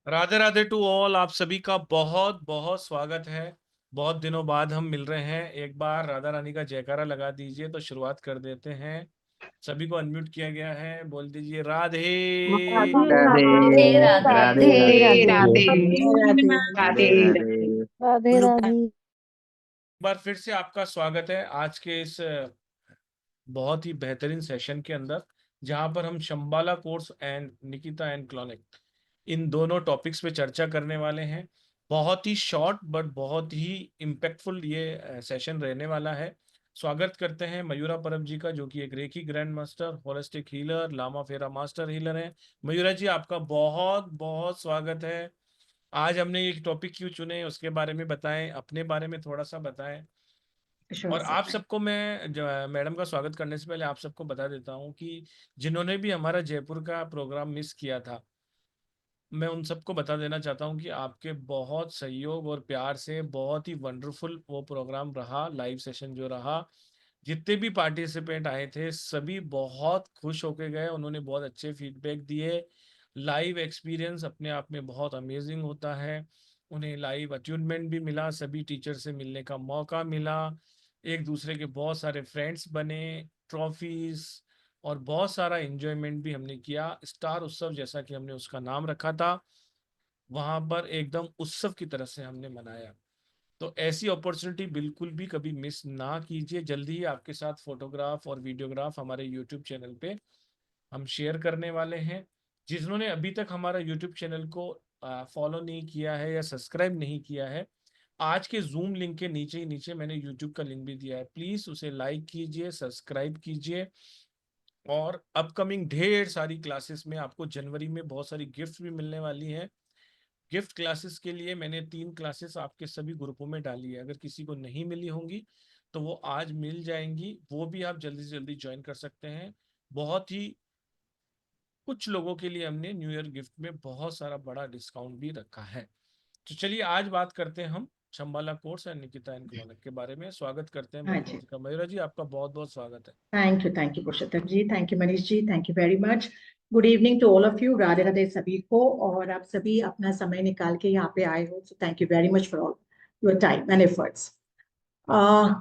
Radhe Radhe to all. आप सभी का बहुत बहुत स्वागत है। बहुत दिनों बाद हम मिल रहे हैं। एक बार राधा रानी का जयकारा लगा दीजिए तो शुरुआत कर देते हैं। सभी को अनम्यूट किया गया है, बोल दीजिए राधे राधे राधे राधे राधे राधे राधे राधे राधे राधे राधे राधे। राधे राधे। एक बार फिर से आपका स्वागत है आज के इस बहुत ही बेहतरीन सेशन के अंदर, जहां पर हम Shambhala course and Nikita and क्लोनिक इन दोनों टॉपिक्स पे चर्चा करने वाले हैं। बहुत ही शॉर्ट बट बहुत ही इम्पैक्टफुल ये सेशन रहने वाला है। स्वागत करते हैं मयूरा परब जी का, जो कि एक reiki grand master, holistic healer, Lama Fera master healer है। मयूरा जी, आपका बहुत बहुत स्वागत है। आज हमने एक टॉपिक क्यों चुने उसके बारे में बताएं, अपने बारे में थोड़ा सा बताएं। श्योर और सर। आप सबको मैं मैडम का स्वागत करने से पहले आप सबको बता देता हूं कि जिन्होंने भी हमारा जयपुर का प्रोग्राम मिस किया था, मैं उन सबको बता देना चाहता हूं कि आपके बहुत सहयोग और प्यार से बहुत ही वंडरफुल वो प्रोग्राम रहा। लाइव सेशन जो रहा, जितने भी पार्टिसिपेंट आए थे सभी बहुत खुश होके गए। उन्होंने बहुत अच्छे फीडबैक दिए। लाइव एक्सपीरियंस अपने आप में बहुत अमेजिंग होता है। उन्हें लाइव अट्यूनमेंट भी मिला, सभी टीचर से मिलने का मौका मिला, एक दूसरे के बहुत सारे फ्रेंड्स बने, ट्रॉफीज और बहुत सारा एंजॉयमेंट भी हमने किया। स्टार उत्सव जैसा कि हमने उसका नाम रखा था, वहां पर एकदम उत्सव की तरह से हमने मनाया। तो ऐसी अपॉर्चुनिटी बिल्कुल भी कभी मिस ना कीजिए। जल्दी ही आपके साथ फोटोग्राफ और वीडियोग्राफ हमारे यूट्यूब चैनल पे हम शेयर करने वाले हैं। जिन्होंने अभी तक हमारा यूट्यूब चैनल को फॉलो नहीं किया है या सब्सक्राइब नहीं किया है, आज के जूम लिंक के नीचे ही नीचे मैंने यूट्यूब का लिंक भी दिया है, प्लीज उसे लाइक कीजिए, सब्सक्राइब कीजिए। और अपकमिंग ढेर सारी क्लासेस में आपको जनवरी में बहुत सारी गिफ्ट भी मिलने वाली हैं। गिफ्ट क्लासेस के लिए मैंने 3 क्लासेस आपके सभी ग्रुपों में डाली है। अगर किसी को नहीं मिली होंगी तो वो आज मिल जाएंगी, वो भी आप जल्दी से जल्दी ज्वाइन कर सकते हैं। बहुत ही कुछ लोगों के लिए हमने न्यू ईयर गिफ्ट में बहुत सारा बड़ा डिस्काउंट भी रखा है। तो चलिए आज बात करते हैं हम Shambhala course and Nikita and clonic के बारे में। स्वागत करते हैं हाँ मयूरा जी। जी का। मयूरा जी, आपका बहुत बहुत स्वागत है। Thank you Purushottam ji, thank you Manish ji, thank you very much. Good evening to all of you. Radhe Radhe सभी को। और आप सभी अपना समय निकाल के यहाँ पे आए हो, so thank you very much for all your time and efforts.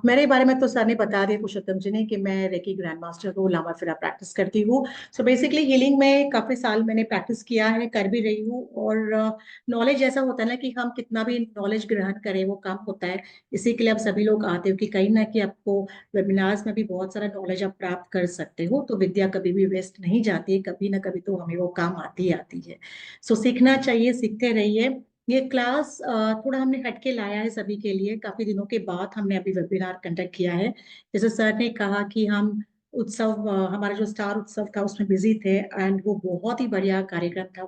मेरे बारे में तो सर ने बता दिया, पुरुषोत्तम जी ने, कि मैं रेकी ग्रैंड मास्टर हूँ, लामा फिरा प्रैक्टिस करती हूँ। सो बेसिकली हीलिंग में काफी साल मैंने प्रैक्टिस किया है, कर भी रही हूँ। और नॉलेज ऐसा होता है ना कि हम कितना भी नॉलेज ग्रहण करें वो कम होता है। इसी के लिए आप सभी लोग आते हो कि कहीं ना कि आपको वेबिनार्स में भी बहुत सारा नॉलेज आप प्राप्त कर सकते हो। तो विद्या कभी भी वेस्ट नहीं जाती है, कभी ना कभी तो हमें वो काम आती ही आती है। सो सीखना चाहिए, सीखते रहिए। ये क्लास थोड़ा हमने हटके लाया है सभी के लिए, काफी दिनों के बाद हमने अभी वेबिनार कंडक्ट किया है। जैसे सर ने कहा कि हम उत्सव, हमारा जो स्टार उत्सव था उसमें बिजी थे, एंड वो बहुत ही बढ़िया कार्यक्रम था,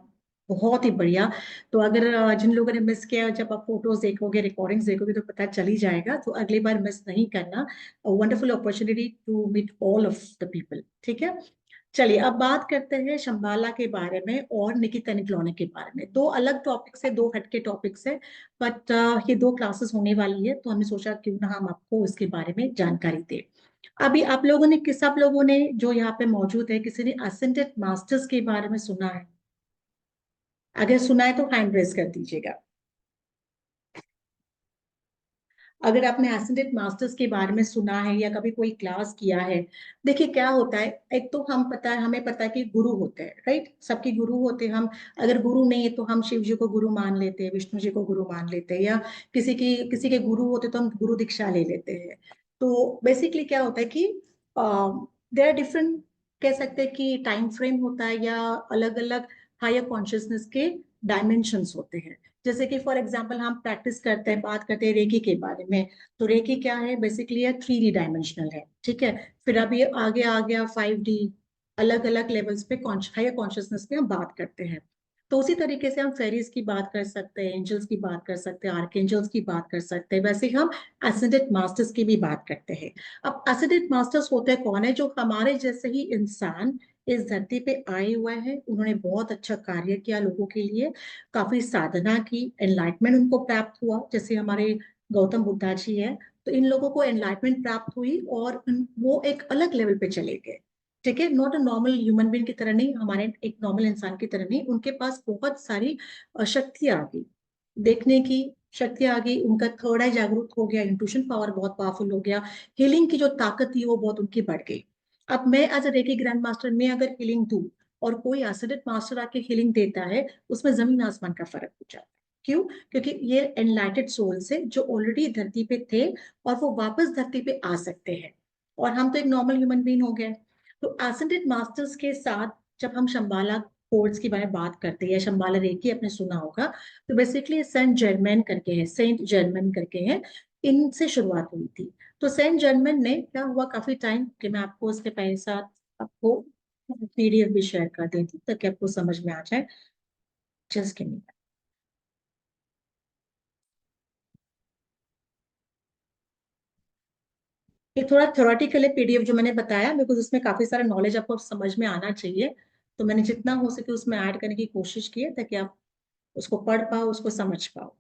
बहुत ही बढ़िया। तो अगर जिन लोगों ने मिस किया, जब आप फोटोज देखोगे, रिकॉर्डिंग्स देखोगे तो पता चल ही जाएगा। तो अगली बार मिस नहीं करना। Wonderful opportunity to meet all of the people. ठीक है। चलिए अब बात करते हैं शंबाला के बारे में और निकिता निकलौने के बारे में। दो अलग टॉपिक्स है, दो हटके टॉपिक्स है, बट ये दो क्लासेस होने वाली है, तो हमने सोचा क्यों ना हम आपको इसके बारे में जानकारी दें। अभी आप लोगों ने, किस सब लोगों ने जो यहाँ पे मौजूद है, किसी ने असेंडेड मास्टर्स के बारे में सुना है? अगर सुना है तो हैंड रेज कर दीजिएगा। अगर आपने एसेंडेंट मास्टर्स के बारे में सुना है या कभी कोई क्लास किया है। देखिए क्या होता है, एक तो हम पता है, हमें पता है कि गुरु होते हैं, राइट, सबके गुरु होते हैं। हम अगर गुरु नहीं है तो हम शिव जी को गुरु मान लेते हैं, विष्णु जी को गुरु मान लेते हैं, या किसी के गुरु होते तो हम गुरु दीक्षा ले लेते हैं। तो बेसिकली क्या होता है कि देर आर डिफरेंट, कह सकते हैं कि टाइम फ्रेम होता है, या अलग अलग हायर कॉन्शियसनेस के डायमेंशंस होते हैं। जैसे कि फॉर एग्जाम्पल हम प्रैक्टिस करते हैं, बात करते हैं रेकी के बारे में। तो रेकी क्या है, बेसिकली ये 3D डायमेंशनल है। ठीक है। फिर अभी आगे आ गया 5D। अलग अलग लेवल्स पे हायर कॉन्शियसनेस पे हम बात करते हैं। तो उसी तरीके से हम फेरीज की बात कर सकते हैं, एंजल्स की बात कर सकते हैं, आर्कएंजल्स की बात कर सकते हैं। वैसे ही हम एसेंडेंट मास्टर्स की भी बात करते हैं। अब एसेंडेंट मास्टर्स होते कौन है? जो हमारे जैसे ही इंसान इस धरती पे आए हुए हैं, उन्होंने बहुत अच्छा कार्य किया लोगों के लिए, काफी साधना की, एनलाइटमेंट उनको प्राप्त हुआ, जैसे हमारे गौतम बुद्धा जी है। तो इन लोगों को एनलाइटमेंट प्राप्त हुई और वो एक अलग लेवल पे चले गए। ठीक है, not a normal human being की तरह नहीं, हमारे एक नॉर्मल इंसान की तरह नहीं, उनके पास बहुत सारी शक्तियां आ गई, देखने की शक्तियां आ गई, उनका थर्ड आई जागरूक हो गया, इंट्यूशन पावर बहुत पावरफुल हो गया, हीलिंग की जो ताकत थी वो बहुत उनकी बढ़ गई। अब मैं as a reiki grand master में अगर हीलिंग दूं और कोई एसिडेंट मास्टर आके हीलिंग देता है, उसमें जमीन आसमान का फर्क हो जाता है। क्यों? क्योंकि ये एनलाइटेड सोल्स है जो ऑलरेडी धरती पे थे और वो वापस धरती पे आ सकते हैं, और हम तो एक नॉर्मल ह्यूमन बीइंग हो गए। तो एसेंडेंट मास्टर्स के साथ जब हम शंबाला कोर्स की बारे में बात करते हैं, या शंबाला रेकी आपने सुना होगा, तो बेसिकली सेंट जर्मन करके है, सेंट जर्मन करके है, इनसे शुरुआत हुई थी। तो सेंट जर्मन ने क्या हुआ, काफी टाइम कि मैं आपको उसके पहले साथ आपको पीडीएफ भी शेयर कर देती ताकि आपको समझ में आ जाए। Just give me. ये थोड़ा थ्योरेटिकल है पीडीएफ जो मैंने बताया, बिकॉज उसमें काफी सारा नॉलेज आपको समझ में आना चाहिए, तो मैंने जितना हो सके उसमें ऐड करने की कोशिश की है ताकि आप उसको पढ़ पाओ, उसको समझ पाओ।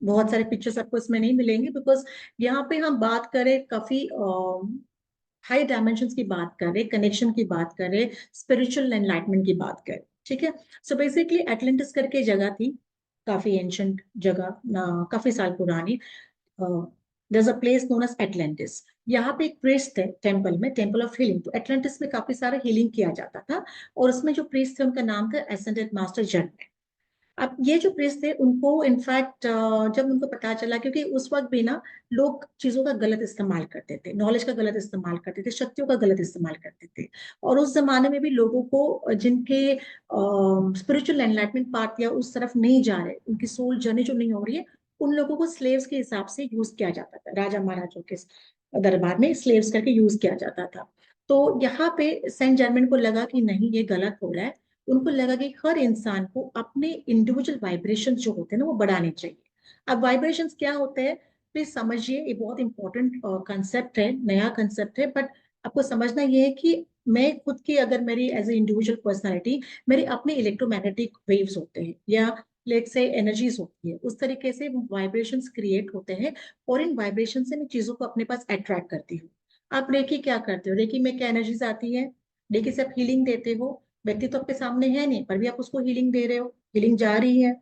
बहुत सारे पिक्चर्स आपको इसमें नहीं मिलेंगे, बिकॉज यहाँ पे हम बात करें काफी हाई डायमेंशन की बात करें, कनेक्शन की बात करें, स्पिरिचुअल एनलाइटमेंट की बात करें। ठीक है, सो बेसिकली एटलांटिस करके जगह थी, काफी एंशंट जगह ना, काफी साल पुरानी। there's a place known as Atlantis। यहाँ पे एक प्रीस्ट है टेम्पल में, टेम्पल ऑफ हीलिंग। तो एटलांटिस में काफी सारा हीलिंग किया जाता था, और उसमें जो प्रीस्ट थे उनका नाम था एसेंडेंट मास्टर जन। अब ये जो प्रेस थे उनको इनफैक्ट जब उनको पता चला, क्योंककि उस वक्त भी ना लोग चीजों का गलत इस्तेमाल करते थे, नॉलेज का गलत इस्तेमाल करते थे, शक्तियों का गलत इस्तेमाल करते थे, और उस जमाने में भी लोगों को जिनके स्पिरिचुअल एनलाइटमेंट पाथ या उस तरफ नहीं जा रहे, उनकी सोल जर्नी जो नहीं हो रही है, उन लोगों को स्लेव्स के हिसाब से यूज किया जाता था, राजा महाराजों के दरबार में स्लेव्स करके यूज किया जाता था। तो यहाँ पे सेंट जर्मन को लगा कि नहीं ये गलत हो रहा है। उनको लगा कि हर इंसान को अपने इंडिविजुअल वाइब्रेशंस जो होते हैं ना वो बढ़ाने चाहिए। अब वाइब्रेशंस क्या होते हैं, प्लीज समझिए, ये बहुत इंपॉर्टेंट कंसेप्ट है, नया कंसेप्ट है, बट आपको समझना ये है कि मैं खुद की, अगर मेरी एज ए इंडिविजुअल पर्सनालिटी, मेरे अपने इलेक्ट्रोमैग्नेटिक वेव्स होते हैं, या लेट से एनर्जीज होती है, उस तरीके से वाइब्रेशंस क्रिएट होते हैं, और इन वाइब्रेशन से मैं चीजों को अपने पास अट्रैक्ट करती हूँ। आप रेकी क्या करते हो, रेकी में क्या एनर्जीज आती है, रेकी से आप हीलिंग देते हो, व्यक्ति तो आपके सामने है नहीं, पर भी आप उसको हीलिंग दे रहे हो, हीलिंग जा रही है।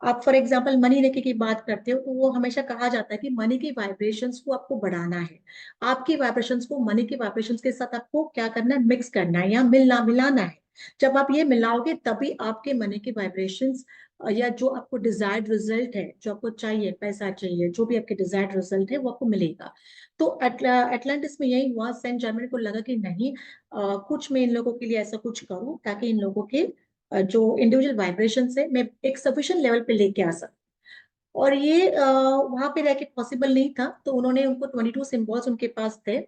आप फॉर एग्जाम्पल मनी रेकी की बात करते हो, तो वो हमेशा कहा जाता है कि मनी की वाइब्रेशंस को आपको बढ़ाना है, आपकी वाइब्रेशंस को मनी की वाइब्रेशंस के साथ आपको क्या करना है, मिक्स करना है या मिलाना है। जब आप ये मिलाओगे तभी आपके मनी की वाइब्रेशंस या जो आपको डिजायर्ड रिजल्ट है, जो आपको चाहिए, पैसा चाहिए, जो भी आपके डिजायर्ड रिजल्ट है वो आपको मिलेगा। तो एटलांटिस में यही हुआ, सेंट जर्मन को लगा कि नहीं, कुछ मैं इन लोगों के लिए ऐसा कुछ करूं ताकि इन लोगों के जो इंडिविजुअल वाइब्रेशन है मैं एक सफिशिएंट लेवल पे लेके आ सकूं। और ये वहां पे रह के पॉसिबल नहीं था, तो उन्होंने, उनको 22 सिंबल्स उनके पास थे,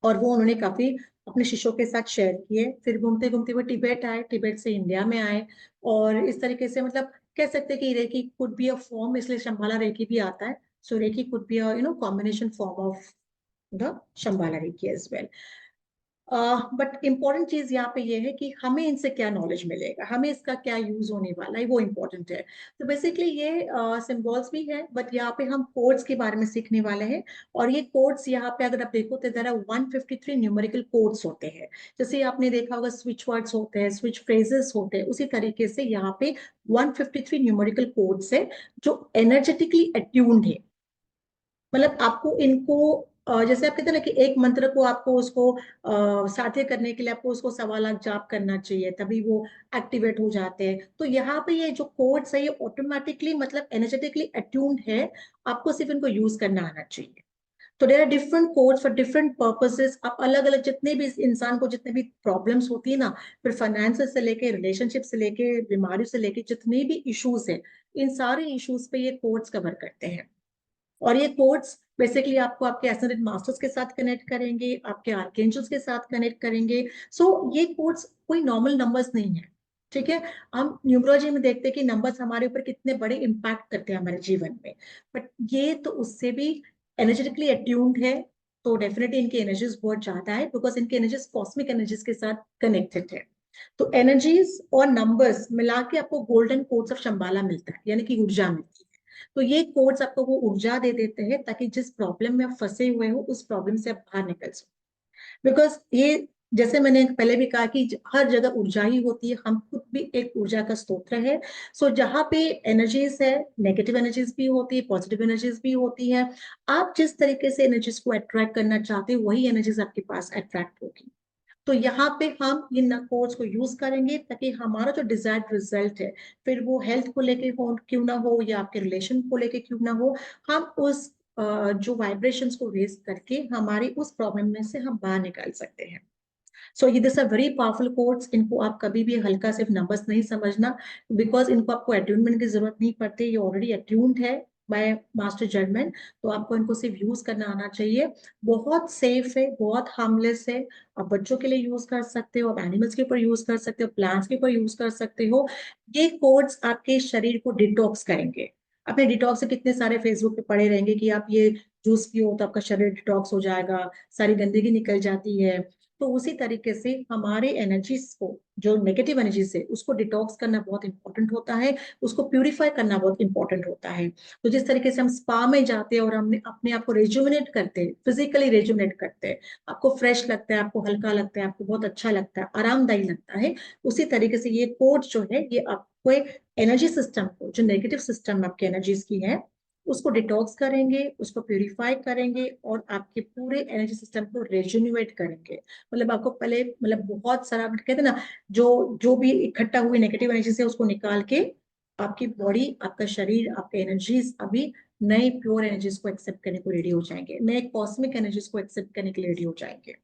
और वो उन्होंने काफी अपने शिष्यों के साथ शेयर किए। फिर घूमते घूमते वो तिब्बत आए, तिब्बत से इंडिया में आए, और इस तरीके से मतलब कह सकते हैं कि Reiki could be a form, इसलिए शंबाला रेकी भी आता है। So Reiki could be a combination form of the Shambhala Reiki as well. But important चीज यहाँ पे ये है कि हमें इनसे क्या नॉलेज मिलेगा, हमें इसका क्या यूज होने वाला है, वो इम्पोर्टेंट है। तो बेसिकली ये सिंबल्स भी है, बट यहाँ पे हम कोड्स के बारे में सीखने वाले हैं। और ये कोड्स यहाँ पे अगर आप देखो तो जरा 153 न्यूमेरिकल कोड्स होते हैं। जैसे आपने देखा होगा स्विच वर्ड्स होते हैं, स्विच फ्रेजेस होते हैं, उसी तरीके से यहाँ पे 153 न्यूमेरिकल कोड्स है जो एनर्जेटिकली अट्यून्ड है। मतलब आपको इनको जैसे आप कहते हैं ना कि एक मंत्र को आपको उसको साध्य करने के लिए आपको उसको 1.25 लाख जाप करना चाहिए तभी वो एक्टिवेट हो जाते हैं। तो यहाँ पे ये जो कोड्स है ये ऑटोमेटिकली मतलब एनर्जेटिकली अट्यून्ड है, आपको सिर्फ इनको यूज करना आना चाहिए। तो there are different codes for different purposes. आप अलग अलग जितने भी इंसान को जितने भी प्रॉब्लम्स होती है ना, फिर फाइनेंस से लेके रिलेशनशिप से लेके बीमारी से लेके जितने भी इश्यूज है, इन सारे इश्यूज पे ये कोड्स कवर करते हैं। और ये कोड्स बेसिकली आपको आपके एसेंडेंट मास्टर्स के साथ कनेक्ट करेंगे, आपके आर्केंजल्स के साथ कनेक्ट करेंगे। सो ये कोड्स कोई नॉर्मल नंबर्स नहीं है। ठीक है, हम न्यूमरोलॉजी में देखते हैं कि नंबर्स हमारे ऊपर कितने बड़े इंपैक्ट करते हैं हमारे जीवन में, बट ये तो उससे भी एनर्जेटिकली अट्यून्ड है। तो डेफिनेटली इनकी एनर्जीज बहुत ज्यादा है, बिकॉज इनकी एनर्जीज कॉस्मिक एनर्जीज के साथ कनेक्टेड है। तो एनर्जीज और नंबर्स मिला के आपको गोल्डन कोड्स ऑफ शंबाला मिलता है, यानी कि ऊर्जा मिलती है। तो ये कोड्स आपको वो ऊर्जा दे देते हैं ताकि जिस प्रॉब्लम में आप फंसे हुए हो उस प्रॉब्लम से आप बाहर निकल सको। बिकॉज ये, जैसे मैंने पहले भी कहा कि हर जगह ऊर्जा ही होती है, हम खुद भी एक ऊर्जा का स्रोत है। सो जहाँ पे एनर्जीज है, नेगेटिव एनर्जीज भी होती है, पॉजिटिव एनर्जीज भी होती है। आप जिस तरीके से एनर्जीज को अट्रैक्ट करना चाहते हो वही एनर्जीज आपके पास अट्रैक्ट होगी। तो यहाँ पे हम इन कोड्स को यूज करेंगे ताकि हमारा जो डिजायर्ड रिजल्ट है, फिर वो हेल्थ को लेके हो क्यों ना हो या आपके रिलेशन को लेके क्यों ना हो, हम उस जो वाइब्रेशंस को रेज करके हमारी उस प्रॉब्लम में से हम बाहर निकाल सकते हैं। सो ये this are very powerful codes. इनको आप कभी भी हल्का सिर्फ नंबर्स नहीं समझना, बिकॉज इनको आपको अट्यूनमेंट की जरूरत नहीं पड़ती, ये ऑलरेडी अट्यून्ड है बाय मास्टर जजमेंट। तो आपको इनको सिर्फ यूज करना आना चाहिए। बहुत सेफ है, बहुत हार्मलेस है। आप बच्चों के लिए यूज कर सकते हो, आप एनिमल्स के ऊपर यूज कर सकते हो, प्लांट्स के ऊपर यूज कर सकते हो। ये कोड्स आपके शरीर को डिटॉक्स करेंगे। अपने डिटॉक्स से कितने सारे फेसबुक पे पड़े रहेंगे कि आप ये जूस पियो तो आपका शरीर डिटॉक्स हो जाएगा, सारी गंदगी निकल जाती है। तो उसी तरीके से हमारे एनर्जीज को, जो नेगेटिव एनर्जीज है उसको डिटॉक्स करना बहुत इंपॉर्टेंट होता है, उसको प्यूरिफाई करना बहुत इंपॉर्टेंट होता है। तो जिस तरीके से हम स्पा में जाते हैं और हमने अपने आप को रेजुमिनेट करते हैं, फिजिकली रेजुमिनेट करते हैं, आपको फ्रेश लगता है, आपको हल्का लगता है, आपको बहुत अच्छा लगता है, आरामदायी लगता है, उसी तरीके से ये कोड जो है ये आपको एनर्जी सिस्टम को, जो नेगेटिव सिस्टम आपके एनर्जीज की है उसको डिटॉक्स करेंगे, उसको प्यूरिफाई करेंगे और आपके पूरे एनर्जी सिस्टम को रेजुनिवेट करेंगे। मतलब आपको पहले, मतलब बहुत सारा कहते हैं ना, जो जो भी इकट्ठा हुई नेगेटिव एनर्जी से उसको निकाल के आपकी बॉडी, आपका शरीर, आपके एनर्जीज अभी नए प्योर एनर्जीज को एक्सेप्ट करने को रेडी हो जाएंगे, नए कॉस्मिक एनर्जीज को एक्सेप्ट करने के लिए रेडी हो जाएंगे।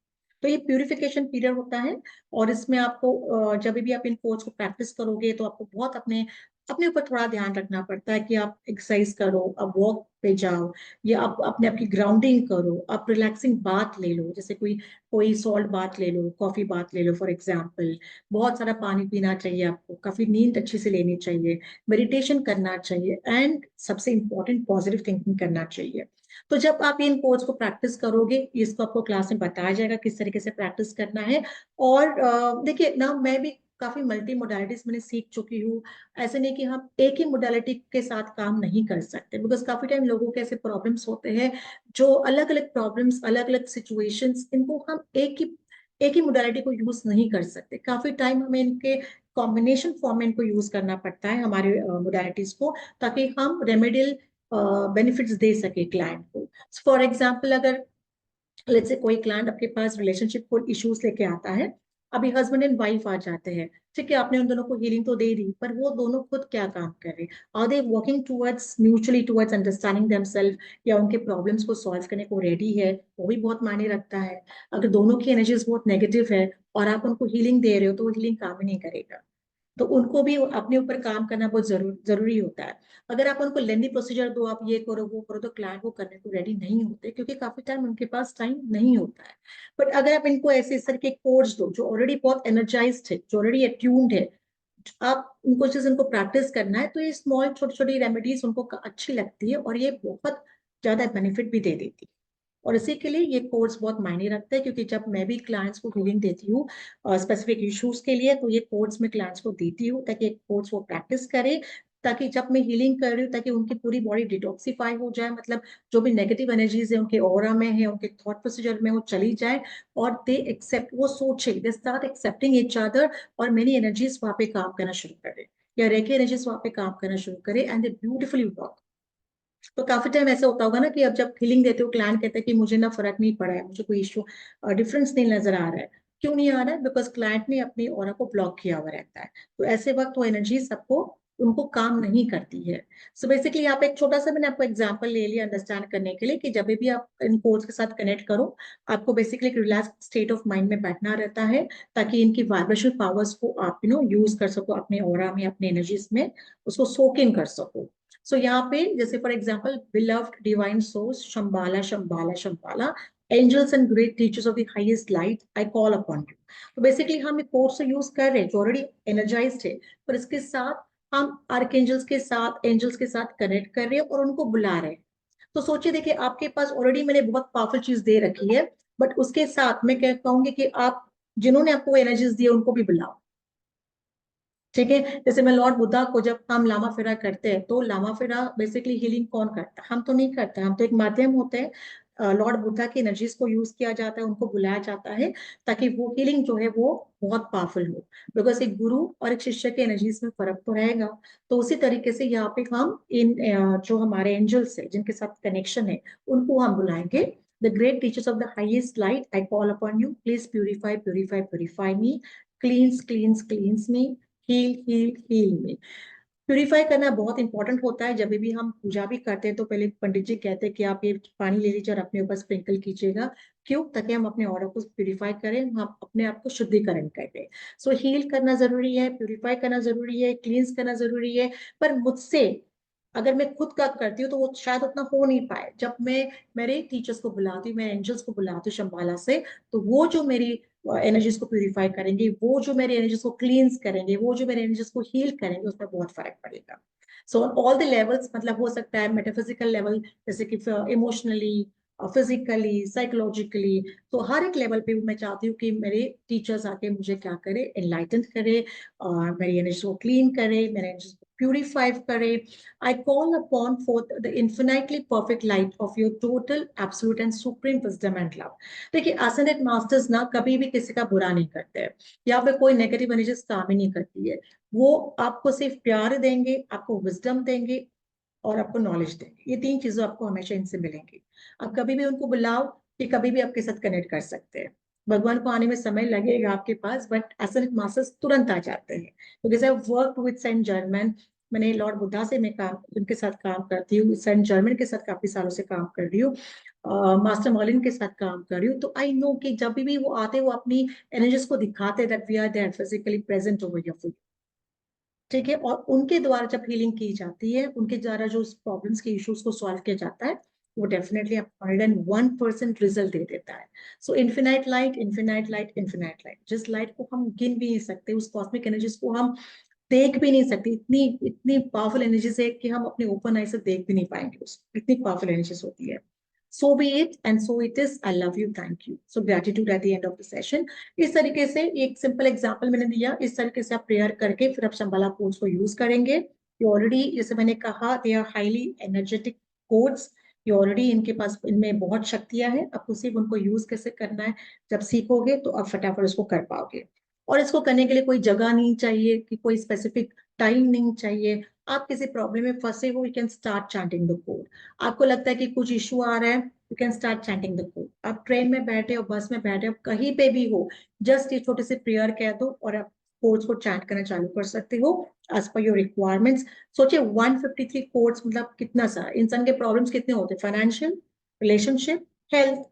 तो ये प्यूरिफिकेशन पीरियड होता है। और इसमें आपको जब भी आप इन कोर्स को प्रैक्टिस करोगे तो आपको बहुत अपने अपने ऊपर थोड़ा ध्यान रखना पड़ता है कि आप एक्सरसाइज करो, आप वॉक पे जाओ, या आप अपने आपकी ग्राउंडिंग करो, आप रिलैक्सिंग बात ले लो, जैसे कोई कोई सॉल्ट बात ले लो, कॉफी बात ले लो फॉर एग्जाम्पल। बहुत सारा पानी पीना चाहिए आपको, काफी नींद अच्छी से लेनी चाहिए, मेडिटेशन करना चाहिए, एंड सबसे इंपॉर्टेंट पॉजिटिव थिंकिंग करना चाहिए। तो जब आप इन कोर्स को प्रैक्टिस करोगे, इसको आपको क्लास में बताया जाएगा किस तरीके से प्रैक्टिस करना है। और देखिए ना, मैं भी काफी मल्टी मोडालिटीज मैंने सीख चुकी हूँ। ऐसे नहीं कि हम एक ही मोडालिटी के साथ काम नहीं कर सकते, बिकॉज काफी टाइम लोगों के ऐसे प्रॉब्लम्स होते हैं, जो अलग अलग प्रॉब्लम्स, अलग अलग सिचुएशंस, इनको हम एक ही मोडालिटी को यूज नहीं कर सकते। काफी टाइम हमें इनके कॉम्बिनेशन फॉर्म में इनको यूज करना पड़ता है, हमारे मोडालिटीज को, ताकि हम रेमेडियल बेनिफिट्स दे सके क्लाइंट को। फॉर एग्जाम्पल, अगर लेट्स से कोई क्लाइंट आपके पास रिलेशनशिप को इश्यूज लेके आता है, अभी हस्बैंड एंड वाइफ आ जाते हैं, ठीक है, आपने उन दोनों को हीलिंग तो दे दी, पर वो दोनों खुद क्या काम कर रहे हैं? Are they working towards mutually towards understanding themselves, या उनके प्रॉब्लम्स को सॉल्व करने को रेडी है? वो भी बहुत मायने रखता है। अगर दोनों की एनर्जीज बहुत नेगेटिव है और आप उनको हीलिंग दे रहे हो तो वो हीलिंग काम ही नहीं करेगा। तो उनको भी अपने ऊपर काम करना बहुत जरूरी होता है। अगर आप उनको लेंदी प्रोसीजर दो, आप ये करो वो करो, तो क्लाइंट वो करने को रेडी नहीं होते, क्योंकि काफी टाइम उनके पास टाइम नहीं होता है। बट अगर आप इनको ऐसे इस तरह के कोर्स दो जो ऑलरेडी बहुत एनर्जाइज्ड है, जो ऑलरेडी अट्यून्ड है, आप उनको चीज उनको प्रैक्टिस करना है, तो ये स्मॉल छोटी छोटी रेमेडीज उनको अच्छी लगती है और ये बहुत ज्यादा बेनिफिट भी दे देती है। और इसी के लिए ये कोर्स बहुत मायने रखता है, क्योंकि जब मैं भी क्लाइंट्स को हीलिंग देती हूँ स्पेसिफिक इश्यूज के लिए, तो ये कोर्स मैं क्लाइंट्स को देती हूँ ताकि एक कोर्स वो प्रैक्टिस करे, ताकि जब मैं हीलिंग कर रही हूँ ताकि उनकी पूरी बॉडी डिटॉक्सिफाई हो जाए, मतलब जो भी नेगेटिव एनर्जीज है उनके ऑरा में है, उनके थॉट प्रोसीजर में, वो चली जाए। और दे एक्सेप्ट, वो सोचे, they start accepting each other, और मेरी एनर्जीज वहां पे काम करना शुरू करे, या रेकी एनर्जीज वहां पे काम करना शुरू करे, एंड दे ब्यूटिफुली वर्क। तो काफी टाइम ऐसा होता होगा ना कि अब जब हीलिंग देते हो, क्लाइंट कहता है कि मुझे ना फर्क नहीं पड़ा है, मुझे कोई इश्यू डिफरेंस नहीं नजर आ रहा है। क्यों नहीं आ रहा है? बिकॉज क्लाइंट ने अपनी ऑरा को ब्लॉक किया हुआ रहता है। तो ऐसे वक्त वो एनर्जी सबको, उनको काम नहीं करती है। सो बेसिकली आप एक छोटा सा, मैंने आपको एग्जांपल ले लिया अंडरस्टैंड करने के लिए, कि जब भी आप इन कोर्स के साथ कनेक्ट करो, आपको बेसिकली एक रिलैक्स स्टेट ऑफ माइंड में बैठना रहता है, ताकि इनकी वाइब्रेशन पावर्स को आप यूज कर सको अपने ऑरा में, अपने एनर्जीज में, उसको सोक इन कर सको। सो यहाँ पे जैसे for example, beloved divine source, Shambhala Shambhala Shambhala, angels and great teachers of the highest light, I call upon you. तो बेसिकली हम एक कोर्स से यूज कर रहे हैं जो ऑलरेडी एनर्जाइज्ड है, पर इसके साथ हम आर्कएंजल्स के साथ, एंजल्स के साथ कनेक्ट कर रहे हैं और उनको बुला रहे हैं। तो सोचिए, देखिए, आपके पास ऑलरेडी मैंने बहुत पावरफुल चीज दे रखी है, बट उसके साथ मैं कह कहूंगी कि आप जिन्होंने आपको एनर्जीज दी है उनको भी बुलाओ। ठीक है, जैसे मैं लॉर्ड बुद्धा को, जब हम लामा फेरा करते हैं, तो लामा फेरा बेसिकली हीलिंग कौन करता है? हम तो नहीं करते, हम तो एक माध्यम होते हैं। लॉर्ड बुद्धा की एनर्जीज को यूज किया जाता है, उनको बुलाया जाता है ताकि वो हीलिंग जो है वो बहुत पावरफुल हो। बिकॉज एक गुरु और एक शिष्य के एनर्जीज में फर्क तो रहेगा। तो उसी तरीके से यहाँ पे हम इन जो हमारे एंजल्स है जिनके साथ कनेक्शन है उनको हम बुलाएंगे। The great teachers of the highest light, I call upon you, please purify purify purify me, cleanse cleanse cleanse me, heal heal heal me. Purify करना बहुत इंपॉर्टेंट होता है। जब भी हम पूजा भी करते हैं तो पहले पंडित जी कहते हैं कि आप ये पानी ले लीजिए और अपने ऊपर स्प्रिंकल कीजिएगा। क्यों? ताकि हम अपने ऑरा को प्यूरिफाई करें, हम अपने आप को शुद्धिकरण करें। सो हील करना जरूरी है, प्यूरिफाई करना जरूरी है, क्लींस करना जरूरी है। पर मुझसे अगर मैं खुद का करती हूँ तो वो शायद उतना हो नहीं पाए। जब मैं मेरे टीचर्स को बुलाती हूँ, मेरे एंजल्स को बुलाती हूँ शंबाला से, तो वो जो मेरी एनर्जीज को प्यूरिफाई करेंगे, वो जो मेरे एनर्जीज को क्लींस करेंगे, वो जो मेरे एनर्जीज को हील करेंगे, उसमें बहुत फर्क पड़ेगा। सो ऑल द लेवल्स, मतलब हो सकता है मेटाफिजिकल लेवल, जैसे कि इमोशनली, फिजिकली, साइकोलॉजिकली। तो हर एक लेवल पे मैं चाहती हूँ कि मेरे टीचर्स आके मुझे क्या करे, एनलाइटन करे, और मेरी एनर्जी को क्लीन करे, मेरे एनर्जी को प्यूरिफाई करे। I call upon forth the infinitely perfect light of your total, absolute and supreme wisdom and love. देखिए, ascended masters ना कभी भी किसी का बुरा नहीं करते हैं, या फिर कोई नेगेटिव एनर्जीज काम ही नहीं करती है। वो आपको सिर्फ प्यार देंगे, आपको विजडम देंगे और आपको नॉलेज देंगे। ये तीन चीजें आपको हमेशा इनसे मिलेंगी। आप कभी भी उनको बुलाओ कि कभी भी आपके साथ कनेक्ट कर सकते हैं। भगवान को आने में समय लगेगा आपके पास, बट एसेंट मास्टर्स तुरंत आ जाते हैं। Because I work with Saint Germain, मैंने लॉर्ड बुद्धा से मैं काम उनके साथ काम करती हूँ, सेंट जर्मन के साथ काफी सालों से काम कर रही हूँ, मास्टर मॉलिन के साथ काम कर रही हूँ। तो आई नो कि जब भी वो आते हैं वो अपनी एनर्जीज को दिखाते हैं that we are there physically present over your. ठीक है, और उनके द्वारा जब हीलिंग की जाती है, उनके द्वारा जो प्रॉब्लम्स के इश्यूज को सॉल्व किया जाता है, वो डेफिनेटली आपको 101% रिजल्ट दे देता है। So infinite light, infinite light, infinite light, जिस लाइट को हम गिन भी नहीं सकते, उस कॉस्मिक एनर्जीज को हम देख भी नहीं सकते। इतनी इतनी पावरफुल एनर्जीज है कि हम अपने ओपन आई से देख भी नहीं पाएंगे उसको, इतनी पावरफुल एनर्जीज होती है। So be it and so it is. I love you. Thank you. So gratitude at the end of the session. इस तरीके से एक सिंपल एग्जांपल मैंने दिया, इस तरीके से आप प्रेयर करके फिर आप शंबाला कोड्स को यूज करेंगे। ये ऑलरेडी, जैसे मैंने कहा, they are highly energetic codes. ये ऑलरेडी इनके पास, इनमें बहुत शक्तियां हैं। आपको सिर्फ उनको यूज कैसे करना है जब सीखोगे तो आप फटाफट उसको कर पाओगे। और इसको करने के लिए कोई जगह नहीं चाहिए, कि कोई स्पेसिफिक टाइम नहीं चाहिए। आप किसी प्रॉब्लम में फंसे हो, you can start chanting the code. आपको लगता है कि कुछ इशू आ रहा है, you can start chanting the code. आप ट्रेन में बैठे हो, बस में बैठे हो, कहीं पे भी हो, जस्ट ये छोटे से प्रेयर कह दो और आप कोड्स को चैंट करना चालू कर सकते हो एज पर योर रिक्वायरमेंट्स। सोचिए 153 कोड्स, मतलब कितना सारा। इंसान के प्रॉब्लम्स कितने होते हैं? फाइनेंशियल, रिलेशनशिप, हेल्थ,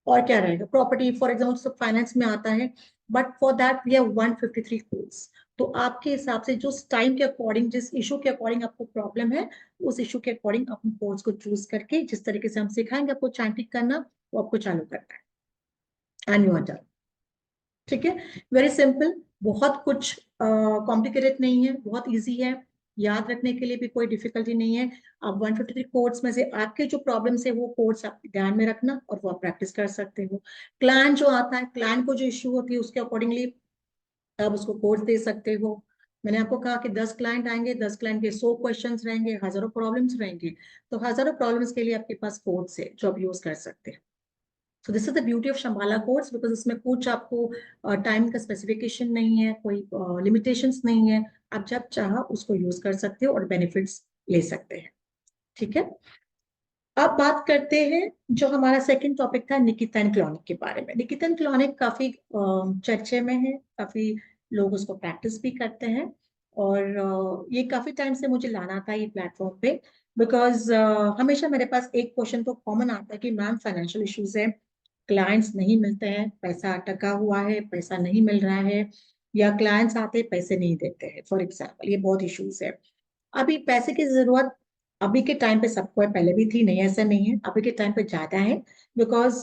और क्या रहेगा, प्रॉपर्टी फॉर एग्जाम्पल, सब फाइनेंस में आता है। But for that we have 153 codes. तो आपके हिसाब से जो टाइम के अकॉर्डिंग, जिस इशू के अकॉर्डिंग आपको प्रॉब्लम है, उस इशू के अकॉर्डिंग अपने कोड्स को चूज करके, जिस तरीके से हम सिखाएंगे आपको चैंटिंग करना, वो आपको चालू करना है, एंड यू आर डन। ठीक है, वेरी सिंपल, बहुत कुछ कॉम्प्लिकेटेड नहीं है, बहुत इजी है। याद रखने के लिए भी कोई डिफिकल्टी नहीं है। आप 153 कोड्स में से आपके जो प्रॉब्लम्स है वो कोड्स आप ध्यान में रखना और वो आप प्रैक्टिस कर सकते हो। क्लाइंट जो आता है, क्लाइंट को जो इश्यू होती है उसके अकॉर्डिंगली आप उसको कोड्स दे सकते हो। मैंने आपको कहा कि 10 क्लाइंट आएंगे, 10 क्लाइंट के 100 क्वेश्चंस रहेंगे, हजारों प्रॉब्लम्स रहेंगे। तो हजारों प्रॉब्लम्स के लिए आपके पास कोड्स है जो आप यूज कर सकते हैं। So this is the beauty of Shambhala course, because इसमें कुछ आपको टाइम का स्पेसिफिकेशन नहीं है, कोई लिमिटेशंस नहीं है। आप जब चाहा उसको यूज कर सकते हो और बेनिफिट्स ले सकते हैं। ठीक है, अब बात करते हैं जो हमारा सेकंड टॉपिक था, निकितन क्लॉनिक के बारे में। निकितन क्लॉनिक काफी चर्चे में है, काफी लोग उसको प्रैक्टिस भी करते हैं। और ये काफी टाइम से मुझे लाना था ये प्लेटफॉर्म पे, बिकॉज हमेशा मेरे पास एक क्वेश्चन तो कॉमन आता है कि मैम फाइनेंशियल इश्यूज है, क्लाइंट्स नहीं मिलते हैं, पैसा अटका हुआ है, पैसा नहीं मिल रहा है, या क्लाइंट्स आते पैसे नहीं देते हैं, फॉर एग्जाम्पल, ये बहुत इश्यूज है। अभी पैसे की जरूरत अभी के टाइम पे सबको है, पहले भी थी, नहीं ऐसा नहीं है, अभी के टाइम पे ज्यादा है। बिकॉज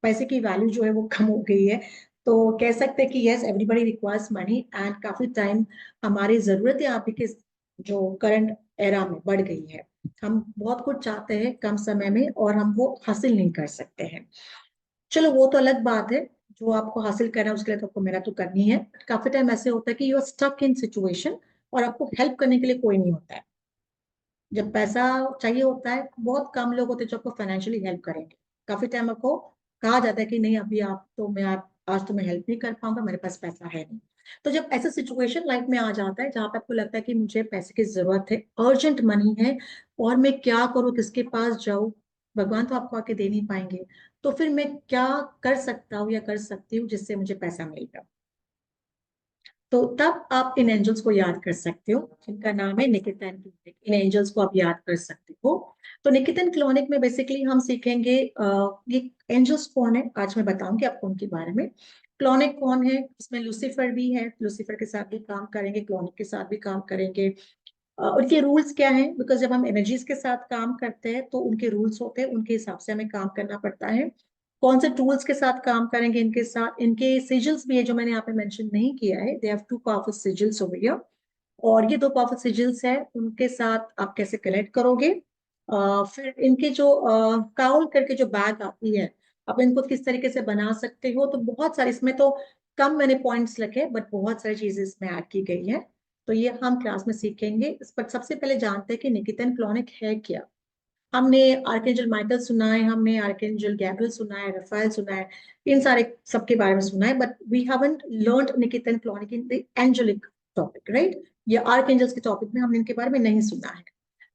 पैसे की वैल्यू जो है वो कम हो गई है। तो कह सकते हैं कि yes, everybody requires money, and काफी टाइम हमारी जरूरतें अभी के जो करंट एरा में बढ़ गई है। हम बहुत कुछ चाहते हैं कम समय में और हम वो हासिल नहीं कर सकते हैं। चलो वो तो अलग बात है, जो आपको हासिल करना है उसके लिए तो आपको मेहनत तो करनी है। काफी टाइम ऐसे होता है कि you are stuck in situation और आपको हेल्प करने के लिए कोई नहीं होता है। जब पैसा चाहिए होता है, बहुत कम लोग होते हैं जो आपको फाइनेंशियली हेल्प करेंगे। काफी टाइम आपको कहा जाता है कि नहीं अभी आप तो मैं आप आज तो मैं हेल्प नहीं कर पाऊंगा, मेरे पास पैसा है नहीं। तो जब ऐसा सिचुएशन लाइफ में आ जाता है जहां पे आपको लगता है कि मुझे पैसे की जरूरत है, अर्जेंट मनी है, और मैं क्या करूं, किसके पास जाऊं, भगवान तो आपको आके दे नहीं पाएंगे, तो फिर मैं क्या कर सकता हूँ या कर सकती हूँ जिससे मुझे पैसा मिलेगा। तो तब आप इन एंजल्स को याद कर सकते हो, जिनका नाम है निकेतन क्लिनिक। इन एंजल्स को आप याद कर सकते हो। तो निकेतन क्लिनिक में बेसिकली हम सीखेंगे ये एंजल्स कौन है, आज मैं बताऊंगी आपको उनके बारे में। क्लोनिक कौन है, इसमें लूसीफर भी है, लूसीफर के साथ भी काम करेंगे, क्लोनिक के साथ भी काम करेंगे। उनके रूल्स क्या हैं, बिकॉज जब हम एनर्जीज के साथ काम करते हैं तो उनके रूल्स होते हैं, उनके हिसाब से हमें काम करना पड़ता है। कौन से टूल्स के साथ काम करेंगे इनके साथ, इनके सिजिल्स भी है जो मैंने यहाँ पे मेंशन नहीं किया है, they have two powerful sigils over here. और ये दो पावरफुल सिजिल्स है, उनके साथ आप कैसे कनेक्ट करोगे। फिर इनके जो काउल करके जो बैग आती है, आप इनको किस तरीके से बना सकते हो, तो बहुत सारे इसमें तो कम मैंने पॉइंट्स लिखे, बट बहुत सारी चीजें इसमें ऐड की गई है। तो ये हम क्लास में सीखेंगे। इस पर सबसे पहले जानते हैं कि निकेतन क्लोनिक है क्या। हमने आर्केंजल माइकल सुना है, हमने आर्केंजल गैब्रियल सुना है, रफाएल सुना है, इन सारे सबके बारे में सुना है, बट वी हैवंट लर्न्ड निकेतन क्लोनिक in the angelic topic, right. ये आर्केंजल्स के टॉपिक में हमने इनके बारे में नहीं सुना है।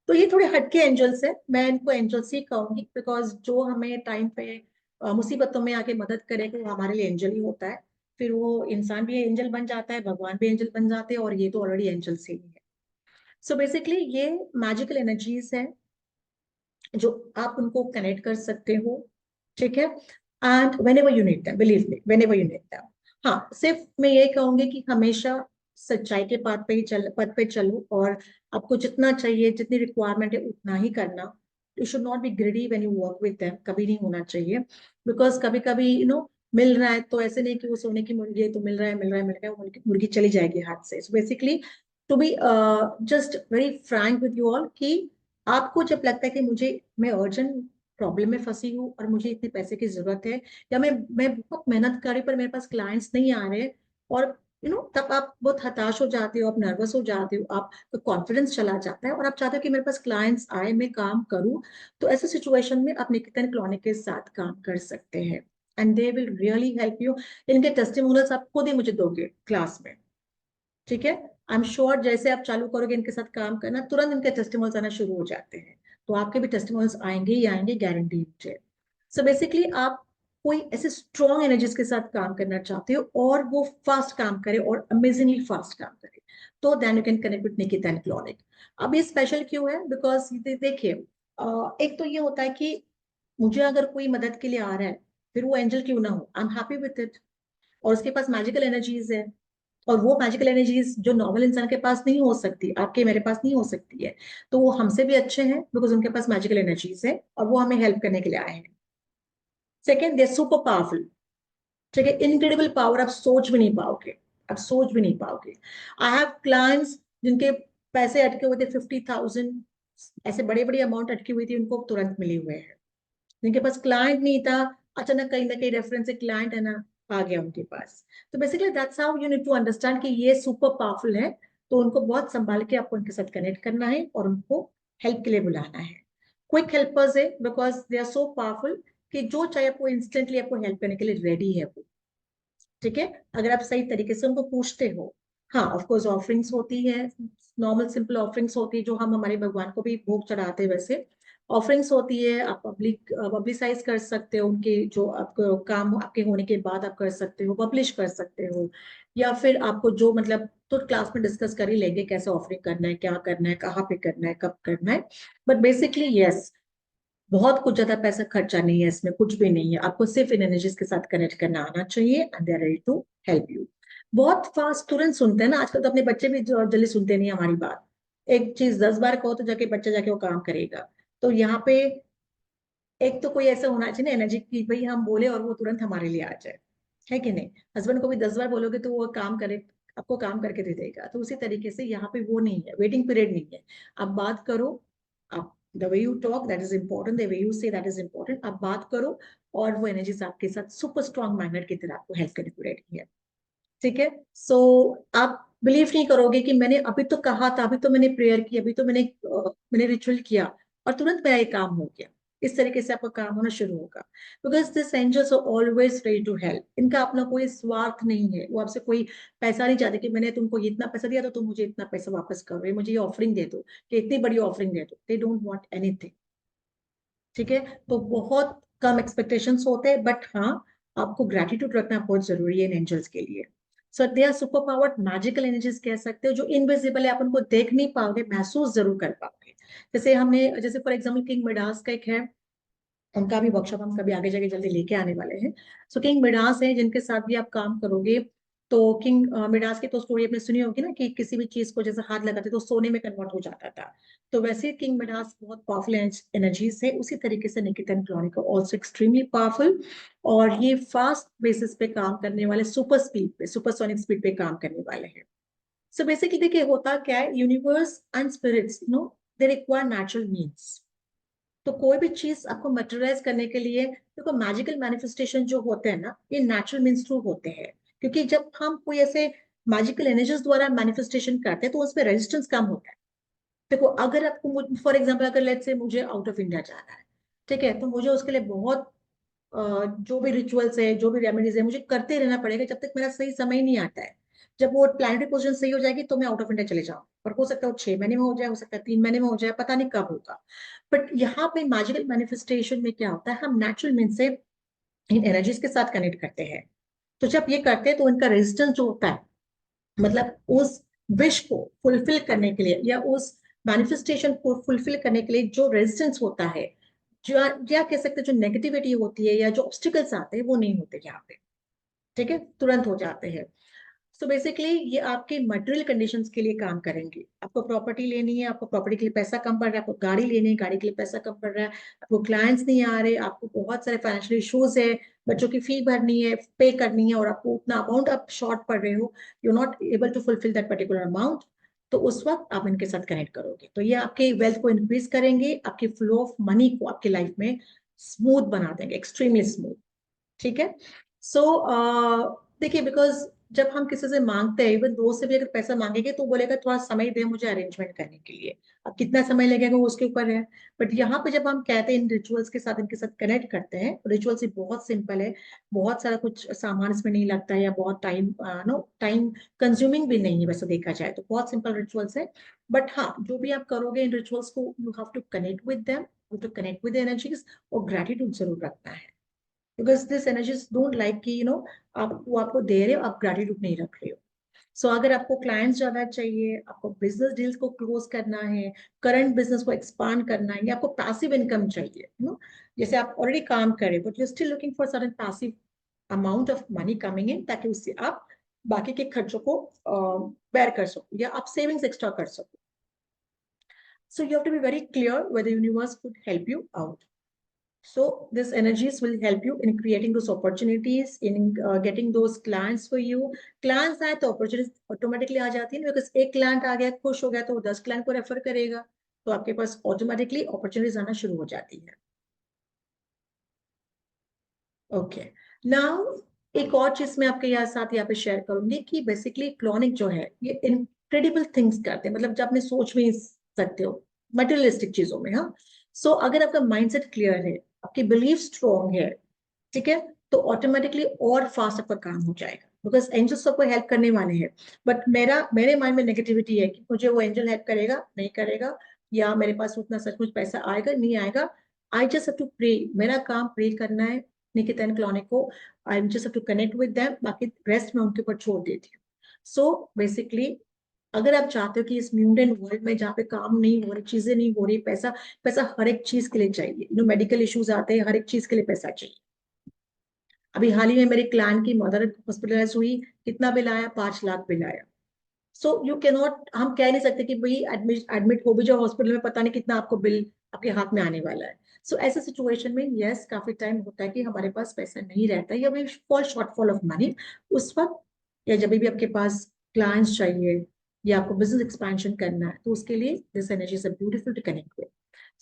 तो ये थोड़े हटके एंजल्स है, मैं इनको एंजल्स ही कहूंगी, बिकॉज जो हमें टाइम पे मुसीबतों में आके मदद करे वो हमारे लिए एंजल ही होता है। फिर वो इंसान भी एंजल बन जाता है, भगवान भी एंजल बन जाते हैं, और ये तो ऑलरेडी एंजल्स ही है। सो बेसिकली ये मैजिकल एनर्जीज है जो आप उनको कनेक्ट कर सकते हो, ठीक है। And when ever you need them, believe me, when ever you need them. हाँ, सिर्फ मैं ये कहूंगी कि हमेशा सच्चाई के पथ पे चलो, और आपको जितना चाहिए, जितनी रिक्वायरमेंट है उतना ही करना। You should not be greedy when you work with them, कभी नहीं होना चाहिए। बिकॉज कभी कभी मिल रहा है तो ऐसे नहीं कि वो सोने की मुर्गी है तो मिल रहा है मिल रहा है मिल रहा है, वो मुर्गी मुर्गी चली जाएगी हाथ से। So basically to be just very frank with you all, कि आपको जब लगता है कि मैं अर्जेंट प्रॉब्लम में फंसी हूँ और मुझे इतने पैसे की जरूरत है, या मैं बहुत मेहनत कर रही हूँ पर मेरे पास क्लाइंट्स नहीं आ रहे, और तब आप बहुत हताश हो जाते हो, आप नर्वस हो जाते हो, आप कॉन्फिडेंस चला जाता है, और आप चाहते हो कि मेरे पास क्लाइंट्स आए, मैं काम करूं। तो ऐसे सिचुएशन में आप निकेतन क्लिनिक के साथ काम कर सकते हैं, and they will really help you. इनके टेस्टिमोनियल्स आप खुद ही मुझे दोगे क्लास में, ठीक है। आई एम श्योर जैसे आप चालू करोगे इनके साथ काम करना, तुरंत इनके टेस्टिमोनियल्स आना शुरू हो जाते हैं। तो आपके भी टेस्टिमोनियल्स आएंगे ही आएंगे, गारंटी मुझे। सो बेसिकली आप कोई ऐसे स्ट्रॉन्ग एनर्जीज के साथ काम करना चाहते हो और वो फास्ट काम करे, और अमेजिंगली फास्ट काम करे, तो then you can connect with निकेतन क्लिनिक। अब ये स्पेशल क्यों है, बिकॉज देखिए, एक तो ये होता है कि मुझे अगर कोई मदद के लिए आ रहा है, फिर वो एंजल क्यों ना हो, I am happy with it, और उसके पास मैजिकल एनर्जीज है, और वो मैजिकल एनर्जीज जो नॉर्मल इंसान के पास नहीं हो सकती, आपके मेरे पास नहीं हो सकती है, तो वो हमसे भी अच्छे हैं बिकॉज उनके पास मैजिकल एनर्जीज है और वो हमें हेल्प करने के लिए आए हैं। सेकेंड, दे सुपर पावरफुल, ठीक है, इनक्रेडिबल पावर, आप सोच भी नहीं पाओगे, आप सोच भी नहीं पाओगे। आई हैव क्लाइंट्स जिनके पैसे अटके हुए थे 50,000, ऐसे बड़े बड़ी अमाउंट अटकी हुई थी, उनको तुरंत मिले हुए हैं। जिनके पास क्लाइंट नहीं था, अचानक कहीं ना कहीं रेफरेंस से क्लाइंट है ना, आ गया उनके पास। तो basically that's how you need to understand कि ये सुपर पावरफुल है। तो उनको बहुत संभाल के आपको उनके साथ कनेक्ट करना है और उनको हेल्प के लिए बुलाना है। क्विक हेल्पर्स है, because they are so powerful कि जो चाहे आपको इंस्टेंटली आपको हेल्प करने के लिए रेडी है वो, ठीक है, अगर आप सही तरीके से उनको पूछते हो। हाँ, ऑफ कोर्स ऑफरिंग्स होती है, नॉर्मल सिंपल ऑफरिंग्स होती है जो हम हमारे भगवान को भी भोग चढ़ाते हैं, वैसे ऑफरिंग्स होती है। आप पब्लिसाइज कर सकते हो, उनके जो आपको काम आपके होने के बाद आप कर सकते हो, पब्लिश कर सकते हो, या फिर आपको जो मतलब तो क्लास में डिस्कस कर ही लेंगे कैसे ऑफरिंग करना है, क्या करना है, कहाँ पे करना है, कब करना है। बट बेसिकली यस, बहुत कुछ ज्यादा पैसा खर्चा नहीं है इसमें, कुछ भी नहीं है, आपको सिर्फ इन एनर्जीज के साथ कनेक्ट करना आना चाहिए, and they are ready to help you. बहुत फास्ट तुरंत सुनते हैं ना आजकल, तो अपने बच्चे भी जल्दी सुनते नहीं हमारी बात। एक चीज 10 बार कहो तो जाके बच्चा जाके वो काम करेगा। तो यहाँ पे एक तो कोई ऐसा होना चाहिए ना एनर्जी की, भाई हम बोले और वो तुरंत हमारे लिए आ जाए, है कि नहीं। हस्बैंड को भी 10 बार बोलोगे तो वो काम करे, आपको काम करके दे देगा। तो उसी तरीके से यहाँ पे वो नहीं है, वेटिंग पीरियड नहीं है। आप बात करो, आप the way you talk that is important, the way you say that is important, आप बात करो, और वो एनर्जीज आपके साथ सुपर स्ट्रॉन्ग मैग्नेट की तरह आपको हेल्प करने को रेडी है, ठीक है। सो आप बिलीव नहीं करोगे कि मैंने अभी तो कहा था, अभी तो मैंने प्रेयर की, अभी तो मैंने रिचुअल किया और तुरंत मेरा ये काम हो गया। इस तरीके से आपका काम होना शुरू होगा। Because this angels are always ready to help. इनका अपना कोई स्वार्थ नहीं है, वो आपसे कोई पैसा नहीं चाहते कि मैंने तुमको इतना पैसा दिया तो तुम मुझे इतना पैसा वापस करो, या मुझे ये ऑफरिंग दे दो, कि इतनी बड़ी ऑफरिंग दे दो। They don't want anything. ठीक है, तो बहुत कम एक्सपेक्टेशंस होते हैं, बट हाँ, आपको ग्रेटिट्यूड रखना बहुत जरूरी है इन एंजल्स के लिए। So they are super powered magical energies कह सकते हो, जो इनविजिबल है, आप उनको देख नहीं पाओगे, महसूस जरूर कर पाओगे। जैसे फॉर एग्जाम्पल किंग मिडास का एक है, उनका भी वर्कशॉप हम कभी आगे जाके जल्दी लेके आने वाले हैं। सो किंग मिडास है जिनके साथ भी आप काम करोगे, तो किंग मिडास की तो स्टोरी आपने सुनी होगी ना, कि किसी भी चीज को जैसे हाथ लगाते तो सोने में कन्वर्ट हो जाता था। तो वैसे किंग मिडास बहुत पावरफुल एनर्जीज है, उसी तरीके से निकेतन क्रॉनिकल ऑल्सो एक्सट्रीमली पावरफुल। और ये फास्ट बेसिस पे काम करने वाले, सुपर स्पीड पे, सुपरसोनिक स्पीड पे काम करने वाले हैं। सो बेसिकली देखिए होता क्या है, universe and spirits know, they require natural means. तो कोई भी चीज आपको मटेरियलाइज करने के लिए, देखो मैजिकल मैनिफेस्टेशन जो होते हैं ना, ये नेचुरल मीन्स थ्रू होते हैं। क्योंकि जब हम कोई ऐसे मैजिकल एनर्जीज द्वारा मैनिफेस्टेशन करते हैं तो उसमें रेजिस्टेंस कम होता है। देखो अगर आपको, फॉर एग्जाम्पल अगर लेट्स से मुझे आउट ऑफ इंडिया जाना है, ठीक है, तो मुझे उसके लिए बहुत जो भी रिचुअल्स है, जो भी रेमेडीज है, मुझे करते रहना पड़ेगा जब तक मेरा सही समय नहीं आता है। जब वो प्लानिटरी पोजीशन सही हो जाएगी तो मैं आउट ऑफ इंडिया चले जाऊँ, और हो सकता है वो 6 महीने में हो जाए, हो सकता है 3 महीने में हो जाए, पता नहीं कब होगा। बट यहाँ पे मैजिकल मैनिफेस्टेशन में क्या होता है, हम नेचुरल मीन से इन एनर्जीज के साथ कनेक्ट करते हैं। तो जब ये करते हैं तो इनका रेजिस्टेंस जो होता है, मतलब उस विश को फुलफिल करने के लिए, या उस मैनिफेस्टेशन को फुलफिल करने के लिए जो रेजिस्टेंस होता है, जो या कह सकते हैं जो नेगेटिविटी होती है या जो ऑब्स्टिकल्स आते हैं, वो नहीं होते यहाँ पे। ठीक है, तुरंत हो जाते हैं। सो बेसिकली ये आपके मटेरियल कंडीशंस के लिए काम करेंगे। आपको प्रॉपर्टी लेनी है, आपको प्रॉपर्टी के लिए पैसा कम पड़ रहा है, आपको गाड़ी लेनी है, गाड़ी के लिए पैसा कम पड़ रहा है, आपको क्लाइंट्स नहीं आ रहे, आपको बहुत सारे फाइनेंशियल इश्यूज है, बच्चों की फी भरनी है, पे करनी है, और आपको उतना अमाउंट आप शॉर्ट पड़ रहे हो, you not able to fulfil that particular amount. तो उस वक्त आप इनके साथ कनेक्ट करोगे तो ये आपके वेल्थ को इंक्रीज करेंगे, आपकी फ्लो ऑफ मनी को आपकी लाइफ में स्मूथ बना देंगे, एक्सट्रीमली स्मूथ। ठीक है। सो देखिए, बिकॉज जब हम किसी से मांगते हैं, इवन दोस्त से भी अगर पैसा मांगेंगे तो बोलेगा थोड़ा समय दे मुझे अरेंजमेंट करने के लिए। अब कितना समय लगेगा वो उसके ऊपर है। बट यहाँ पे जब हम कहते हैं इन रिचुअल्स के साथ, इनके साथ कनेक्ट करते हैं, रिचुअल्स बहुत सिंपल है, बहुत सारा कुछ सामान इसमें नहीं लगता है, या बहुत टाइम कंज्यूमिंग भी नहीं है वैसे देखा जाए तो, बहुत सिंपल रिचुअल्स है। बट हाँ, जो भी आप करोगे इन रिचुअल्स को, you have to connect with them, to connect with energies, और ग्रेटिट्यूड जरूर रखना है। Because this energies don't like कि आप वो आपको दे रहे हो, आप ग्रेटिट्यूड नहीं रख रहे हो। सो अगर आपको क्लाइंट्स ज्यादा चाहिए, आपको बिजनेस डील्स को क्लोज करना है, करंट बिजनेस को एक्सपांड करना है, या आपको पैसिव इनकम चाहिए, जैसे आप ऑलरेडी काम करें but you still looking for certain passive amount of money coming in, ताकि उससे आप बाकी के खर्चों को बेयर कर सको, या आप सेविंग्स एक्स्ट्रा कर सको। So you have to be very clear whether universe could help you out. So these energies will help you in creating those opportunities, in getting those clients for you. Clients आए तो opportunities automatically आ जाती है, because एक client आ गया, खुश हो गया, तो वो 10 client को रेफर करेगा, तो आपके पास automatically opportunities आना शुरू हो जाती है। ओके, नाउ एक और चीज मैं आपके साथ यहाँ पे शेयर करूंगी, कि बेसिकली क्लोनिक जो है ये इनक्रेडिबल थिंग्स करते हैं, मतलब जो आपने सोच भी नहीं सकते हो मटेरियलिस्टिक चीजों में। हाँ, सो अगर आपका माइंडसेट क्लियर है, आपकी बिलीफ स्ट्रॉन्ग है, ठीक है, तो ऑटोमेटिकली और फास्ट आपका काम हो जाएगा, बिकॉज एंजल्स सबको हेल्प करने वाले हैं। बट मेरे माइंड में नेगेटिविटी है कि मुझे वो एंजल हेल्प करेगा नहीं करेगा, या मेरे पास उतना सचमुच पैसा आएगा नहीं आएगा। I just have to pray, मेरा काम प्रे करना है निकितन क्लॉनिक को। I just have to connect with them, बाकी रेस्ट मैं उनके ऊपर छोड़ देती हूँ। सो बेसिकली अगर आप चाहते हो कि इस म्यूटेंट वर्ल्ड में जहाँ पे काम नहीं हो रही, चीजें नहीं हो रही, पैसा पैसा हर एक चीज के लिए चाहिए, मेडिकल इश्यूज आते हैं, हर एक चीज के लिए पैसा चाहिए। अभी हाल ही में मेरे क्लाइंट की मदर हॉस्पिटलाइज हुई, कितना बिल आया, 5 लाख बिल आया। सो यू कैन नॉट, हम कह नहीं सकते कि भाई एडमिट एडमिट हो भी जाओ हॉस्पिटल में, पता नहीं कितना आपको बिल आपके हाथ में आने वाला है। सो ऐसे सिचुएशन में यस, काफी टाइम होता है कि हमारे पास पैसा नहीं रहता है, या we fall shortfall of money उस वक्त, या जब भी आपके पास क्लाइंट्स चाहिए, या आपको बिजनेस एक्सपेंशन करना है, तो उसके लिए this energy is beautiful to connect with.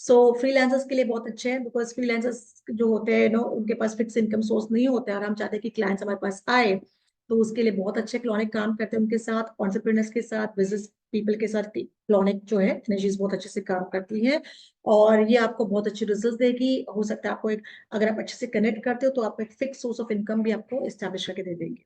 So freelancers के लिए बहुत अच्छे हैं, बिकॉज फ्रीलांसर्स जो होते हैं उनके पास फिक्स इनकम सोर्स नहीं होता है, और हम चाहते हैं कि क्लाइंट्स हमारे पास आए, तो उसके लिए बहुत अच्छे क्लोनिक काम करते हैं, उनके साथ एंटरप्रेन्योर्स के साथ, बिजनेस पीपल के साथ क्लोनिक जो है एनर्जीज बहुत अच्छे से काम करती है, और ये आपको बहुत अच्छे रिजल्ट देगी। हो सकता है आपको एक, अगर आप अच्छे से कनेक्ट करते हो तो आपको एक फिक्स सोर्स ऑफ इनकम भी आपको एस्टेब्लिश करके दे देंगे।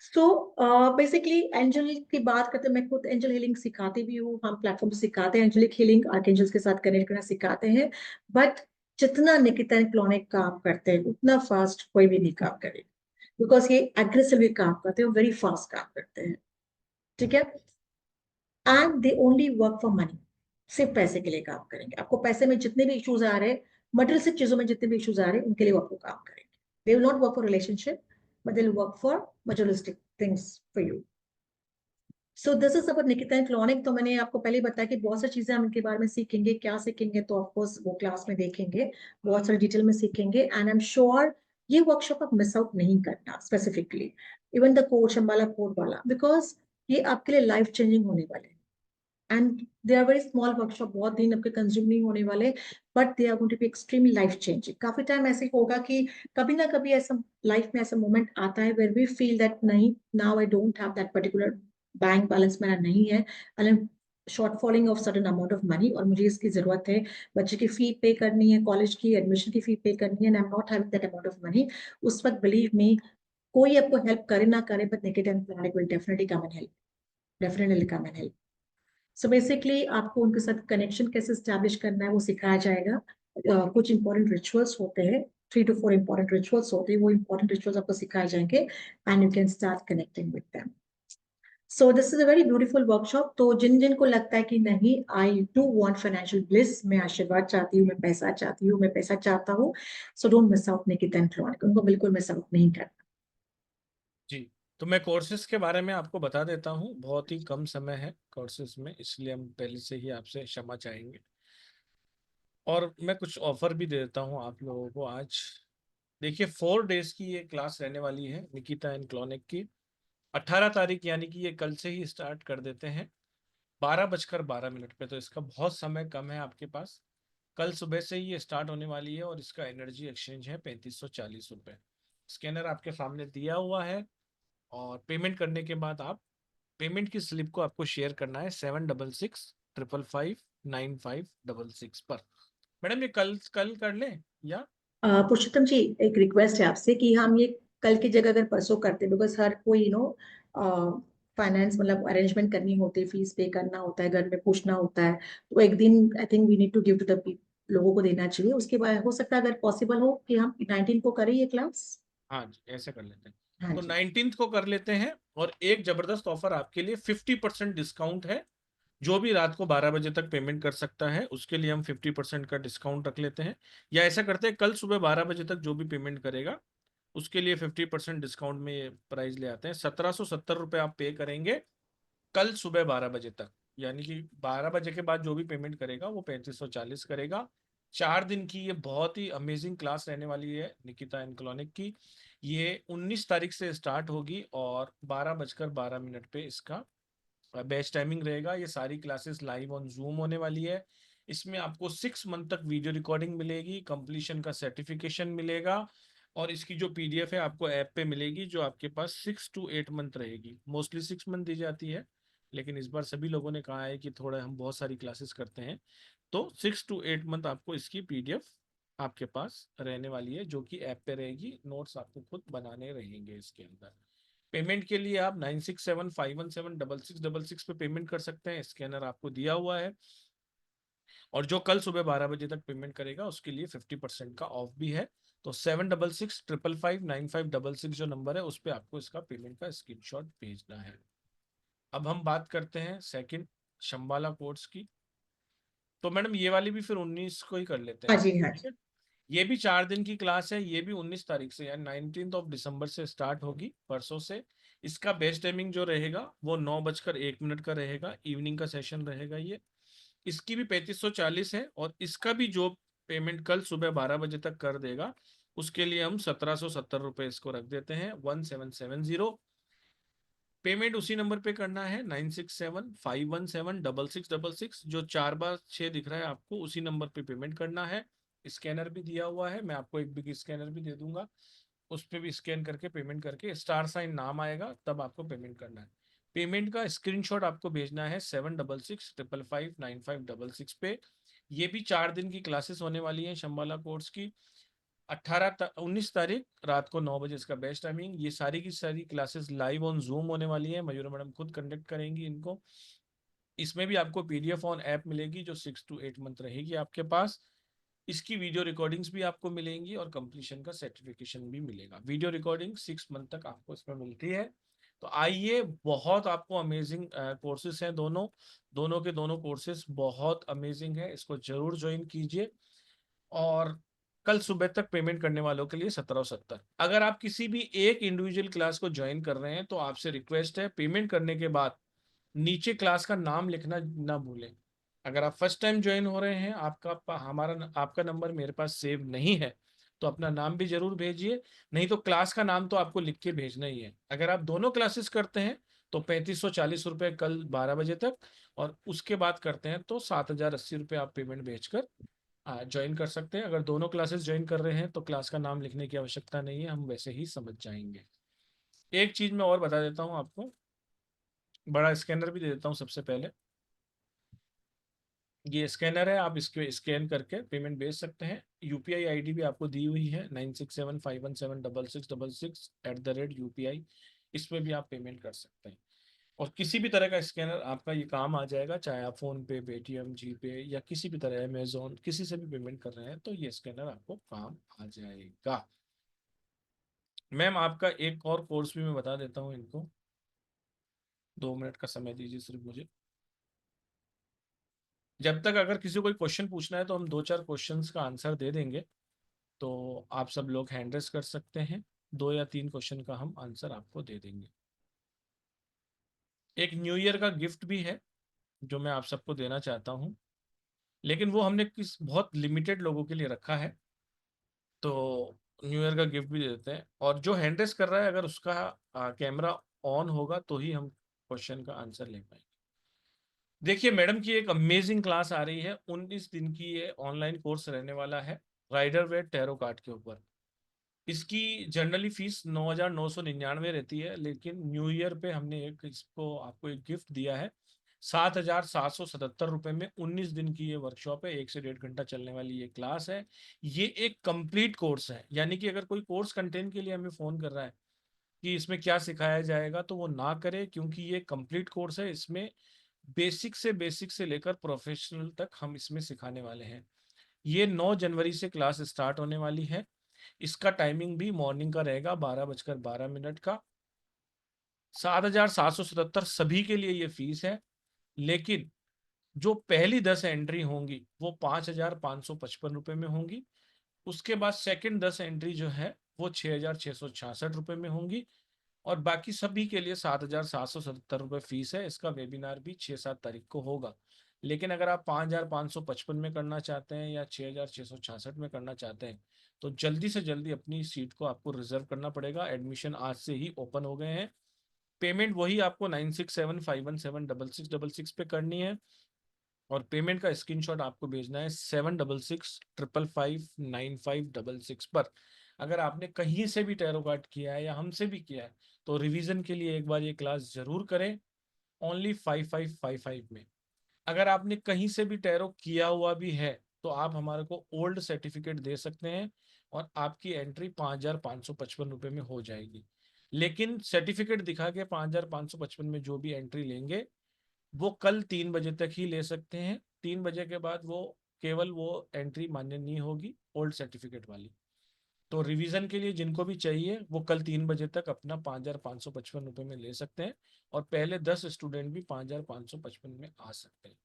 सो बेसिकली एंजल की बात करते हैं, मैं खुद एंजल हीलिंग सिखाती भी हूँ, हम प्लेटफॉर्म पे सिखाते हैं एंजलिक हीलिंग, आर्कएंजल्स के साथ कनेक्ट करना सिखाते हैं। बट जितना निकिता एंड क्लोनिक काम करते हैं उतना फास्ट कोई भी नहीं काम करेगा, बिकॉज ये एग्रेसिवली काम करते हैं, वेरी फास्ट काम करते हैं। ठीक है। And they only work for money, सिर्फ पैसे के लिए काम करेंगे। आपको पैसे में जितने भी इश्यूज आ रहे हैं, मटेरियलिस्टिक चीजों में जितने भी इश्यूज आ रहे हैं, उनके लिए वो आपको काम करेंगे। They will not work for relationship, but they will work for materialistic things for you. So this is about Nikita and clonic. तो मैंने आपको पहले ही बताया कि बहुत सारी चीजें हम इनके बारे में सीखेंगे, क्या सीखेंगे तो ऑफकोर्स वो क्लास में देखेंगे, बहुत सारी डिटेल में सीखेंगे। एंड आई एम श्योर ये वर्कशॉप आप मिस आउट नहीं करना, स्पेसिफिकली इवन द कोच अंबाला कोड वाला, बिकॉज ये आपके लिए लाइफ चेंजिंग होने वाले हैं। And they are very small workshop, बहुत दिन आपके कंज्यूम नहीं होने वाले, but they are going to be extremely life changing. काफी टाइम ऐसे होगा कि कभी ना कभी ऐसा लाइफ में ऐसा मोमेंट आता है वेर वी फील दैट नहीं, now I don't have that particular bank balance मेरा नहीं है, and short falling of sudden amount of money, और मुझे इसकी जरूरत है, बच्चे की फी पे करनी है, कॉलेज की एडमिशन की फी पे करनी है, and I am not having that amount of money. उस वक्त बिलीव मी, कोई आपको हेल्प करे ना करे, बट नेकेड एंड प्लानिक will definitely come and help, definitely come and help. So basically आपको उनके साथ कनेक्शन कैसे स्टैब्लिश करना है वो सिखाया जाएगा। कुछ इंपॉर्टेंट रिचुअल्स होते हैं, 3 to 4 इंपॉर्टेंट रिचुअल्स होते हैं, वो इंपॉर्टेंट रिचुअल्स आपको सिखाए जाएंगे, and you can start connecting with them. So this is a very beautiful workshop. तो जिन जिन को लगता है कि नहीं, I do want financial bliss, मैं आशीर्वाद चाहती हूँ, मैं पैसा चाहती हूँ, मैं पैसा चाहता हूँ, so don't miss out Nikita and clonic, उनको बिल्कुल मिस आउट नहीं करना। जी, तो मैं कोर्सेज के बारे में आपको बता देता हूँ। बहुत ही कम समय है कोर्सेज में, इसलिए हम पहले से ही आपसे क्षमा चाहेंगे। और मैं कुछ ऑफर भी दे देता हूँ आप लोगों को आज। देखिए, 4 डेज की ये क्लास रहने वाली है निकिता एंड क्लोनिक की। 18 तारीख, यानी कि ये कल से ही स्टार्ट कर देते हैं 12:12 पे। तो इसका बहुत समय कम है आपके पास। कल सुबह से ही ये स्टार्ट होने वाली है, और इसका एनर्जी एक्सचेंज है 3540 रुपये। स्कैनर आपके सामने दिया हुआ है, और पेमेंट करने के बाद आप पेमेंट की स्लिप को आपको शेयर करना है 7665559566 पर। मैडम, ये कल कल कर लें या? पुरुषोत्तम जी, एक रिक्वेस्ट है आपसे कि हम ये कल की जगह अगर परसों करते, बिकॉज हर कोई फाइनेंस मतलब अरेंजमेंट करनी होती है, फीस पे करना होता है, घर में पूछना होता है, तो एक दिन I think we need to give to the लोगों को देना चाहिए। उसके बाद हो सकता है अगर पॉसिबल हो कि हम 19 को करें ये क्लास। हाँ जी, ऐसे कर लेते हैं। हाँ तो जी। 19th को कर लेते हैं। और एक जबरदस्त ऑफर आपके लिए, 50% डिस्काउंट है। जो भी रात को 12 बजे तक पेमेंट कर सकता है उसके लिए हम 50% का डिस्काउंट रख लेते हैं। या ऐसा करते हैं, कल सुबह 12 बजे तक जो भी पेमेंट करेगा उसके लिए 50% डिस्काउंट में ये प्राइस ले आते हैं। 1770 रुपये आप पे करेंगे कल सुबह 12 बजे तक। यानी कि 12 बजे के बाद जो भी पेमेंट करेगा वो 3540 करेगा। 4 दिन की ये बहुत ही अमेजिंग क्लास रहने वाली है निकिता एंड क्लोनिक की। ये 19 तारीख से स्टार्ट होगी, और 12:12 पे इसका बेस्ट टाइमिंग रहेगा। ये सारी क्लासेस लाइव ऑन जूम होने वाली है। इसमें आपको 6 मंथ तक वीडियो रिकॉर्डिंग मिलेगी, कंप्लीशन का सर्टिफिकेशन मिलेगा, और इसकी जो पीडीएफ है आपको ऐप पे मिलेगी, जो आपके पास 6 to 8 मंथ रहेगी। मोस्टली 6 मंथ दी जाती है, लेकिन इस बार सभी लोगों ने कहा है कि थोड़ा हम बहुत सारी क्लासेस करते हैं, तो 6 to 8 मंथ आपको इसकी पीडीएफ आपके पास रहने वाली है, जो कि ऐप पे रहेगी। नोट्स आपको खुद बनाने रहेंगे इसके अंदर। पेमेंट के लिए आप 9675176666 पे पेमेंट कर सकते हैं, स्कैनर आपको दिया हुआ है। और जो कल सुबह 12 बजे तक पेमेंट करेगा उसके लिए 50% का ऑफ भी है। तो 7665559566 जो नंबर है उस पर आपको इसका पेमेंट का स्क्रीनशॉट भेजना है। अब हम बात करते हैं सेकंड शंबाला कोर्स की। तो मैडम, ये वाली भी फिर 19 को ही कर लेते हाँ हैं, जी। हाँ ठीक जी। है। ये भी 4 दिन की क्लास है, ये भी 19 तारीख से यानी 19 दिसंबर से स्टार्ट होगी, परसों से। इसका बेस्ट टाइमिंग जो रहेगा वो 9:01 का रहेगा, इवनिंग का सेशन रहेगा ये। इसकी भी 3540 है, और इसका भी जो पेमेंट कल सुबह 12 बजे तक कर देगा उसके लिए हम 1770 रुपये इसको रख देते हैं, 1770। पेमेंट उसी नंबर पे करना है, 9675176666। जो 4 बार 6 दिख रहा है आपको, उसी नंबर पे पेमेंट करना है। स्कैनर भी दिया हुआ है, मैं आपको एक बिग स्कैनर भी दे दूंगा। उस पर भी स्कैन करके पेमेंट करके स्टार साइन नाम आएगा, तब आपको पेमेंट करना है। पेमेंट का स्क्रीनशॉट आपको भेजना है 7665559566 पे। ये भी 4 दिन की क्लासेस होने वाली है शंबाला कोर्स की। 19 तारीख रात को 9 बजे इसका बेस्ट टाइमिंग। ये सारी की सारी क्लासेस लाइव ऑन जूम होने वाली है, मयूर मैडम खुद कंडक्ट करेंगी इनको। इसमें भी आपको पीडीएफ ऑन ऐप मिलेगी जो 6 to 8 मंथ रहेगी आपके पास। इसकी वीडियो रिकॉर्डिंग्स भी आपको मिलेंगी और कंप्लीशन का सर्टिफिकेशन भी मिलेगा। वीडियो रिकॉर्डिंग 6 मंथ तक आपको इसमें मिलती है। तो आइए, बहुत आपको अमेजिंग कोर्सेज हैं दोनों। दोनों के दोनों कोर्सेज बहुत अमेजिंग है, इसको जरूर ज्वाइन कीजिए। और कल सुबह तक पेमेंट करने वालों के लिए 1770। अगर आप किसी भी एक इंडिविजुअल क्लास को ज्वाइन कर रहे हैं तो आपसे रिक्वेस्ट है, पेमेंट करने के बाद नीचे क्लास का नाम लिखना ना भूलें। अगर आप फर्स्ट टाइम ज्वाइन हो रहे हैं, आपका नंबर मेरे पास सेव नहीं है, तो अपना नाम भी जरूर भेजिए। नहीं तो क्लास का नाम तो आपको लिख के भेजना ही है। अगर आप दोनों क्लासेस करते हैं तो 3540 रुपये कल 12 बजे तक, और उसके बाद करते हैं तो 7080 रुपये आप पेमेंट भेजकर ज्वाइन कर सकते हैं। अगर दोनों क्लासेस ज्वाइन कर रहे हैं तो क्लास का नाम लिखने की आवश्यकता नहीं है, हम वैसे ही समझ जाएंगे। एक चीज मैं और बता देता हूँ आपको, बड़ा स्कैनर भी दे देता हूँ सबसे पहले। ये स्कैनर है, आप इसके स्कैन करके पेमेंट भेज सकते हैं। यूपीआई आईडी भी आपको दी हुई है 9675176666 @UPI। इसमें भी आप पेमेंट कर सकते हैं। और किसी भी तरह का स्कैनर आपका ये काम आ जाएगा, चाहे आप फोन पे, पेटीएम, जी पे या किसी भी तरह अमेजोन किसी से भी पेमेंट कर रहे हैं तो ये स्कैनर आपको काम आ जाएगा। मैम आपका एक और कोर्स भी मैं बता देता हूँ इनको। 2 मिनट का समय दीजिए सिर्फ मुझे। जब तक अगर किसी को कोई क्वेश्चन पूछना है तो हम 2-4 क्वेश्चंस का आंसर दे देंगे, तो आप सब लोग हैंड रेस कर सकते हैं। 2 या 3 क्वेश्चन का हम आंसर आपको दे देंगे। एक न्यू ईयर का गिफ्ट भी है जो मैं आप सबको देना चाहता हूँ, लेकिन वो हमने किस बहुत लिमिटेड लोगों के लिए रखा है, तो न्यू ईयर का गिफ्ट भी दे देते हैं। और जो हैंड रेस कर रहा है, अगर उसका कैमरा ऑन होगा तो ही हम क्वेश्चन का आंसर ले पाएंगे। देखिए, मैडम की एक अमेजिंग क्लास आ रही है, 19 दिन की ये ऑनलाइन कोर्स रहने वाला है राइडर वेट टैरो कार्ड के ऊपर। इसकी जनरली फीस 9,999 रहती है, लेकिन न्यू ईयर पे हमने एक इसको आपको एक गिफ्ट दिया है। 7,777 रुपये में 19 दिन की ये वर्कशॉप है, 1 से 1.5 घंटा चलने वाली ये क्लास है। ये एक कंप्लीट कोर्स है, यानी कि अगर कोई कोर्स कंटेंट के लिए हमें फोन कर रहा है कि इसमें क्या सिखाया जाएगा, तो वो ना करे, क्योंकि ये कंप्लीट कोर्स है। इसमें बेसिक से लेकर प्रोफेशनल तक हम इसमें सिखाने वाले हैं। ये 9 जनवरी से क्लास स्टार्ट होने वाली है। इसका टाइमिंग भी मॉर्निंग का रहेगा, 12:12 का। 7,777 सभी के लिए ये फीस है। लेकिन जो पहली 10 एंट्री होंगी वो 5,555 रुपये में होंगी। उसके बाद सेकंड 10 एंट्री जो है वो 6,666 रुपये में होंगी। और बाकी सभी के लिए 7,777 रुपये फीस है। इसका वेबिनार भी 6-7 तारीख को होगा। लेकिन अगर आप 5,555 में करना चाहते हैं या 6,666 में करना चाहते हैं, तो जल्दी से जल्दी अपनी सीट को आपको रिजर्व करना पड़ेगा। एडमिशन आज से ही ओपन हो गए हैं। पेमेंट वही आपको 9675176666 पे करनी है। और पेमेंट का स्क्रीनशॉट आपको भेजना है 7665559566 पर। अगर आपने कहीं से भी टैरो कार्ड किया है या हमसे भी किया है, तो रिवीजन के लिए एक बार ये क्लास जरूर करें। ओनली 5555 में। अगर आपने कहीं से भी टैरो किया हुआ भी है, तो आप हमारे को ओल्ड सर्टिफिकेट दे सकते हैं और आपकी एंट्री 5,555 रुपये में हो जाएगी। लेकिन सर्टिफिकेट दिखा के 5,555 में जो भी एंट्री लेंगे, वो कल 3 बजे तक ही ले सकते हैं। 3 बजे के बाद वो केवल वो एंट्री मान्य नहीं होगी, ओल्ड सर्टिफिकेट वाली। तो रिवीजन के लिए जिनको भी चाहिए वो कल 3 बजे तक अपना 5,555 रुपये में ले सकते हैं। और पहले 10 स्टूडेंट भी 5,555 में आ सकते हैं।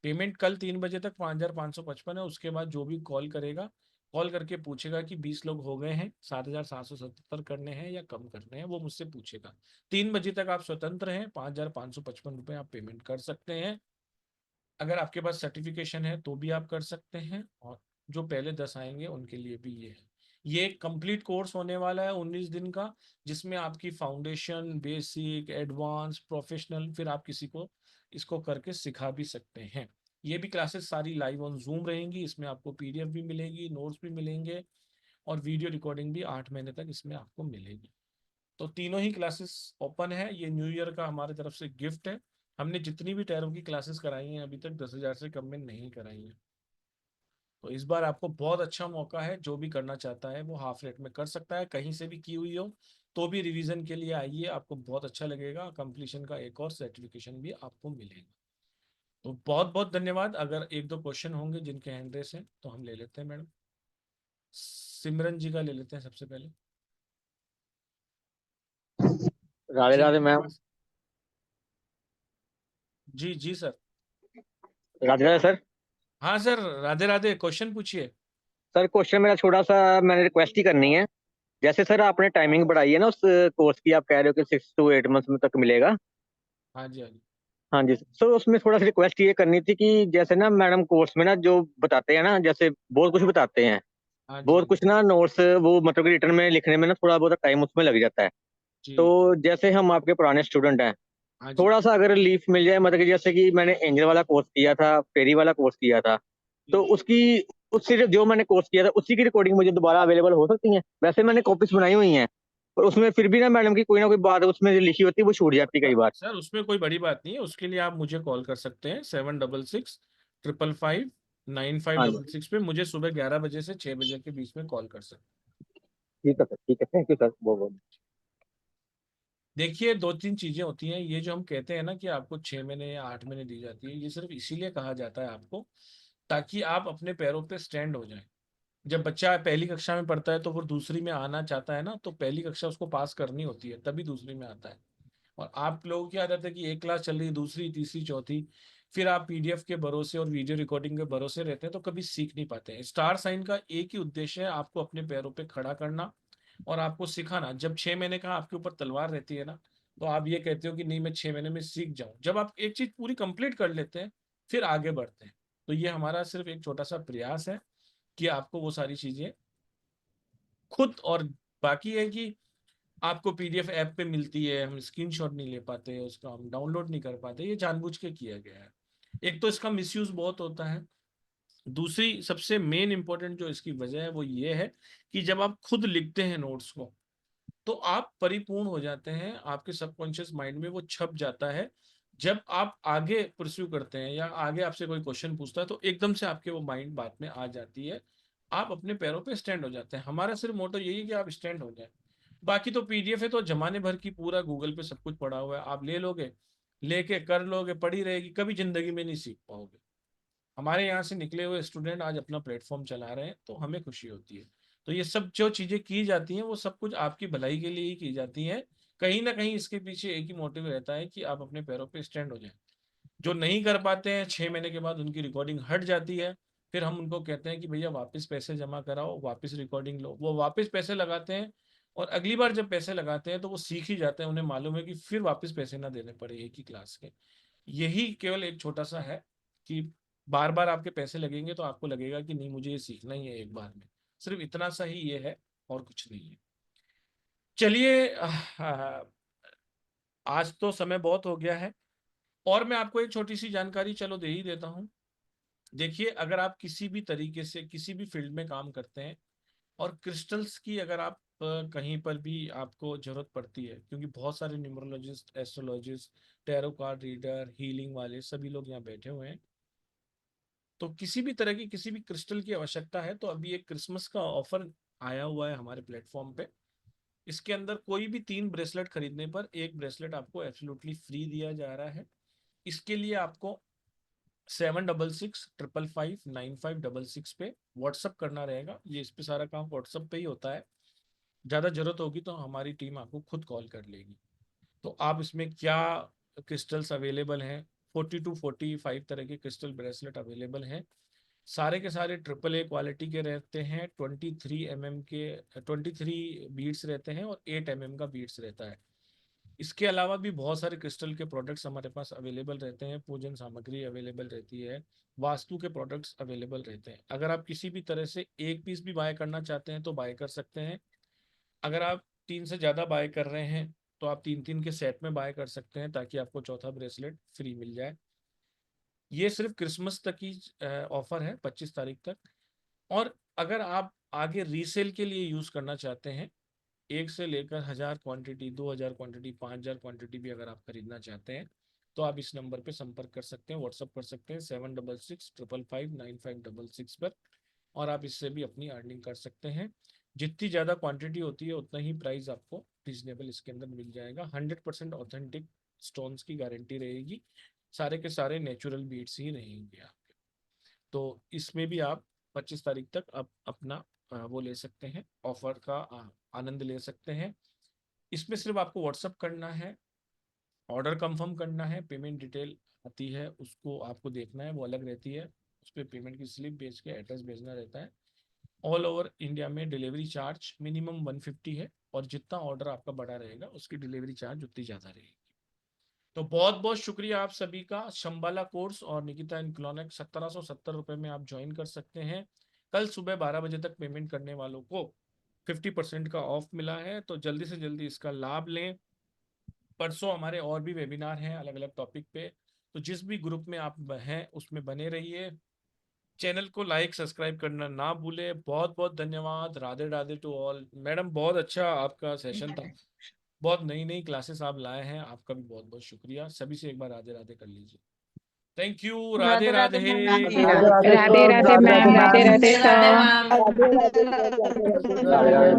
पेमेंट कल 3 बजे तक 5,555 है। उसके बाद जो भी कॉल करेगा, कॉल करके पूछेगा कि 20 लोग हो गए हैं, 7,777 करने हैं या कम करने हैं, वो मुझसे पूछेगा। 3 बजे तक आप स्वतंत्र हैं, 5,555 रुपये आप पेमेंट कर सकते हैं। अगर आपके पास सर्टिफिकेशन है तो भी आप कर सकते हैं, और जो पहले 10 आएंगे उनके लिए भी ये है। ये एक कंप्लीट कोर्स होने वाला है 19 दिन का, जिसमें आपकी फाउंडेशन, बेसिक, एडवांस, प्रोफेशनल, फिर आप किसी को इसको करके सिखा भी सकते हैं। ये भी क्लासेस सारी लाइव ऑन जूम रहेंगी। इसमें आपको पीडीएफ भी मिलेगी, नोट्स भी मिलेंगे। और वीडियो रिकॉर्डिंग भी 8 महीने तक इसमें आपको मिलेगी। तो तीनों ही क्लासेस ओपन है, ये न्यू ईयर का हमारी तरफ से गिफ्ट है। हमने जितनी भी टैरो की क्लासेस कराई हैं अभी तक 10,000 से कम में नहीं कराई हैं। तो इस बार आपको बहुत अच्छा मौका है, जो भी करना चाहता है वो हाफ रेट में कर सकता है, कहीं से भी की हुई हो तो भी रिवीजन के लिए आइए, आपको बहुत अच्छा लगेगा। कंप्लीशन का एक और सर्टिफिकेशन भी आपको मिलेगा। तो बहुत बहुत धन्यवाद। अगर एक दो क्वेश्चन होंगे जिनके हैंड रेस हैं तो हम ले लेते हैं मैडम। सिमरन जी का ले लेते हैं सबसे पहले। राधे जी राधे मैम। जी जी सर। राधे राधे सर। हाँ सर, राधे राधे, क्वेश्चन पूछिए। सर क्वेश्चन मेरा छोटा सा, मैंने रिक्वेस्ट ही करनी है। जैसे सर आपने टाइमिंग बढ़ाई है ना उस कोर्स की, आप कह रहे हो कि 6 to 8 मंथ में तक मिलेगा। हाँ जी, हाँ जी। हाँ जी सर, उसमें थोड़ा सा रिक्वेस्ट ये करनी थी कि जैसे ना मैडम कोर्स में ना जो बताते हैं ना, जैसे बहुत कुछ बताते हैं, हाँ जी, हाँ बहुत जी। कुछ ना नोट्स वो मतलब कि रिटर्न में लिखने में ना थोड़ा बहुत टाइम उसमें लग जाता है। जी। तो जैसे हम आपके पुराने स्टूडेंट हैं, हाँ जी। थोड़ा सा अगर रिलीफ मिल जाए, मतलब कि जैसे कि मैंने एंजल वाला कोर्स किया था, फेरी वाला कोर्स किया था, तो जी। उसकी उससे जो मैंने कोर्स किया था उसी की रिकॉर्डिंग मुझे दोबारा अवेलेबल हो सकती है? वैसे मैंने कॉपीज बनाई हुई हैं, पर उसमें फिर भी ना मैडम की कोई ना कोई बात उसमें जो लिखी होती है वो छूट जाती है कई बार। सर उसमें कोई बड़ी बात नहीं है, उसके लिए आप मुझे कॉल कर सकते हैं 766 555 95 हाँ जी। 6 पे। मुझे सुबह 11 बजे से 6 बजे के बीच में कॉल कर सकते हैं। ठीक है सर, ठीक है, थैंक यू सर बहुत बहुत। देखिए, दो तीन चीजें होती हैं, ये जो हम कहते हैं ना कि आपको 6 महीने या 8 महीने दी जाती है, ये सिर्फ इसीलिए कहा जाता है आपको ताकि आप अपने पैरों पे स्टैंड हो जाएं। जब बच्चा पहली कक्षा में पढ़ता है तो वो दूसरी में आना चाहता है ना, तो पहली कक्षा उसको पास करनी होती है तभी दूसरी में आता है। और आप लोगों की आदत है कि एक क्लास चल रही है, दूसरी, तीसरी, चौथी, फिर आप पीडीएफ के भरोसे और वीडियो रिकॉर्डिंग के भरोसे रहते हैं तो कभी सीख नहीं पाते हैं। स्टार साइन का एक ही उद्देश्य है, आपको अपने पैरों पे खड़ा करना और आपको सिखाना। जब 6 महीने का आपके ऊपर तलवार रहती है ना, तो आप ये कहते हो कि नहीं मैं 6 महीने में सीख जाऊं। जब आप एक चीज पूरी कंप्लीट कर लेते हैं फिर आगे बढ़ते हैं। तो ये हमारा सिर्फ एक छोटा सा प्रयास है कि आपको वो सारी चीजें खुद, और बाकी है कि आपको पीडीएफ ऐप पे मिलती है, हम स्क्रीनशॉट नहीं ले पाते, उसका हम डाउनलोड नहीं कर पाते, ये जानबूझ के किया गया है। एक तो इसका मिसयूज बहुत होता है। दूसरी सबसे मेन इंपॉर्टेंट जो इसकी वजह है वो ये है कि जब आप खुद लिखते हैं नोट्स को तो आप परिपूर्ण हो जाते हैं, आपके सबकॉन्शियस माइंड में वो छप जाता है। जब आप आगे परस्यू करते हैं या आगे आपसे कोई क्वेश्चन पूछता है तो एकदम से आपके वो माइंड बात में आ जाती है, आप अपने पैरों पे स्टैंड हो जाते हैं। हमारा सिर्फ मोटो यही है कि आप स्टैंड हो जाए। बाकी तो पीडीएफ है तो जमाने भर की, पूरा गूगल पे सब कुछ पड़ा हुआ है, आप ले लोगे, लेके कर लोगे, पड़ी रहेगी, कभी जिंदगी में नहीं सीख पाओगे। हमारे यहाँ से निकले हुए स्टूडेंट आज अपना प्लेटफॉर्म चला रहे हैं तो हमें खुशी होती है। तो ये सब जो चीजें की जाती हैं वो सब कुछ आपकी भलाई के लिए ही की जाती हैं। कहीं ना कहीं इसके पीछे एक ही मोटिव रहता है कि आप अपने पैरों पे स्टैंड हो जाएं। जो नहीं कर पाते हैं 6 महीने के बाद उनकी रिकॉर्डिंग हट जाती है, फिर हम उनको कहते हैं कि भैया वापस पैसे जमा कराओ, वापस रिकॉर्डिंग लो, वो वापस पैसे लगाते हैं। और अगली बार जब पैसे लगाते हैं तो वो सीख ही जाते हैं, उन्हें मालूम है कि फिर वापस पैसे ना देने पड़े एक ही क्लास के। यही केवल एक छोटा सा है कि बार बार आपके पैसे लगेंगे तो आपको लगेगा कि नहीं मुझे ये सीखना ही है एक बार में। सिर्फ इतना सा ही ये है, और कुछ नहीं है। चलिए, आज तो समय बहुत हो गया है और मैं आपको एक छोटी सी जानकारी चलो दे ही देता हूँ। देखिए, अगर आप किसी भी तरीके से किसी भी फील्ड में काम करते हैं और क्रिस्टल्स की अगर आप कहीं पर भी आपको जरूरत पड़ती है, क्योंकि बहुत सारे numerologist, astrologist, tarot card reader, healing वाले सभी लोग यहाँ बैठे हुए हैं, तो किसी भी तरह की किसी भी क्रिस्टल की आवश्यकता है तो अभी एक क्रिसमस का ऑफर आया हुआ है हमारे प्लेटफॉर्म पे। इसके अंदर कोई भी 3 ब्रेसलेट खरीदने पर एक ब्रेसलेट आपको एब्सोल्युटली फ्री दिया जा रहा है। इसके लिए आपको 7665559566 पे व्हाट्सअप करना रहेगा। ये इस पे सारा काम व्हाट्सअप पे ही होता है। ज़्यादा जरूरत होगी तो हमारी टीम आपको खुद कॉल कर लेगी। तो आप इसमें क्या क्रिस्टल्स अवेलेबल हैं, 40 to 45 तरह के क्रिस्टल ब्रेसलेट अवेलेबल हैं। सारे के सारे AAA क्वालिटी के रहते हैं, 23 mm के, 23 बीड्स रहते हैं और 8 mm का बीड्स रहता है। इसके अलावा भी बहुत सारे क्रिस्टल के प्रोडक्ट्स हमारे पास अवेलेबल रहते हैं, पूजन सामग्री अवेलेबल रहती है, वास्तु के प्रोडक्ट्स अवेलेबल रहते हैं। अगर आप किसी भी तरह से एक पीस भी बाय करना चाहते हैं तो बाय कर सकते हैं। अगर आप 3 से ज़्यादा बाय कर रहे हैं तो आप 3 3 के सेट में बाय कर सकते हैं ताकि आपको चौथा ब्रेसलेट फ्री मिल जाए। ये सिर्फ क्रिसमस तक ही ऑफर है, 25 तारीख तक। और अगर आप आगे रीसेल के लिए यूज करना चाहते हैं, 1 से लेकर 1000 क्वांटिटी, 2000 क्वांटिटी, 5000 क्वांटिटी भी अगर आप खरीदना चाहते हैं तो आप इस नंबर पे संपर्क कर सकते हैं, व्हाट्सअप कर सकते हैं 7665559566 पर, और आप इससे भी अपनी अर्निंग कर सकते हैं। जितनी ज़्यादा क्वांटिटी होती है उतना ही प्राइस आपको रीजनेबल इसके अंदर मिल जाएगा। 100% ऑथेंटिक स्टोन्स की गारंटी रहेगी, सारे के सारे नेचुरल बीड्स ही रहेंगे आपके। तो इसमें भी आप 25 तारीख तक आप अपना वो ले सकते हैं, ऑफर का आनंद ले सकते हैं। इसमें सिर्फ आपको व्हाट्सअप करना है, ऑर्डर कंफर्म करना है, पेमेंट डिटेल आती है उसको आपको देखना है, वो अलग रहती है, उस पर पेमेंट की स्लिप भेज के एड्रेस भेजना रहता है। ऑल ओवर इंडिया में डिलीवरी चार्ज मिनिमम 150 है, और जितना ऑर्डर आपका बड़ा रहेगा उसकी डिलीवरी चार्ज उतनी ज़्यादा रहेगी। तो बहुत बहुत शुक्रिया आप सभी का। शंबाला कोर्स और निकिता एंड क्लोनेक 1770 रुपये में आप ज्वाइन कर सकते हैं। कल सुबह 12 बजे तक पेमेंट करने वालों को 50% का ऑफ मिला है, तो जल्दी से जल्दी इसका लाभ लें। परसों हमारे और भी वेबिनार हैं अलग अलग टॉपिक पे, तो जिस भी ग्रुप में आप हैं उसमें बने रहिए। चैनल को लाइक सब्सक्राइब करना ना भूले। बहुत बहुत धन्यवाद। Radhe Radhe to all. Madam बहुत अच्छा आपका सेशन था, बहुत नई नई क्लासेस आप लाए हैं, आपका भी बहुत बहुत शुक्रिया। सभी से एक बार राधे राधे कर लीजिए। Thank you. Radhe Radhe Radhe. Radhe Radhe Radhe Radhe Radhe sir, Radhe ma'am, Radhe Radhe Radhe sir. Ma'am. Radhe Radhe.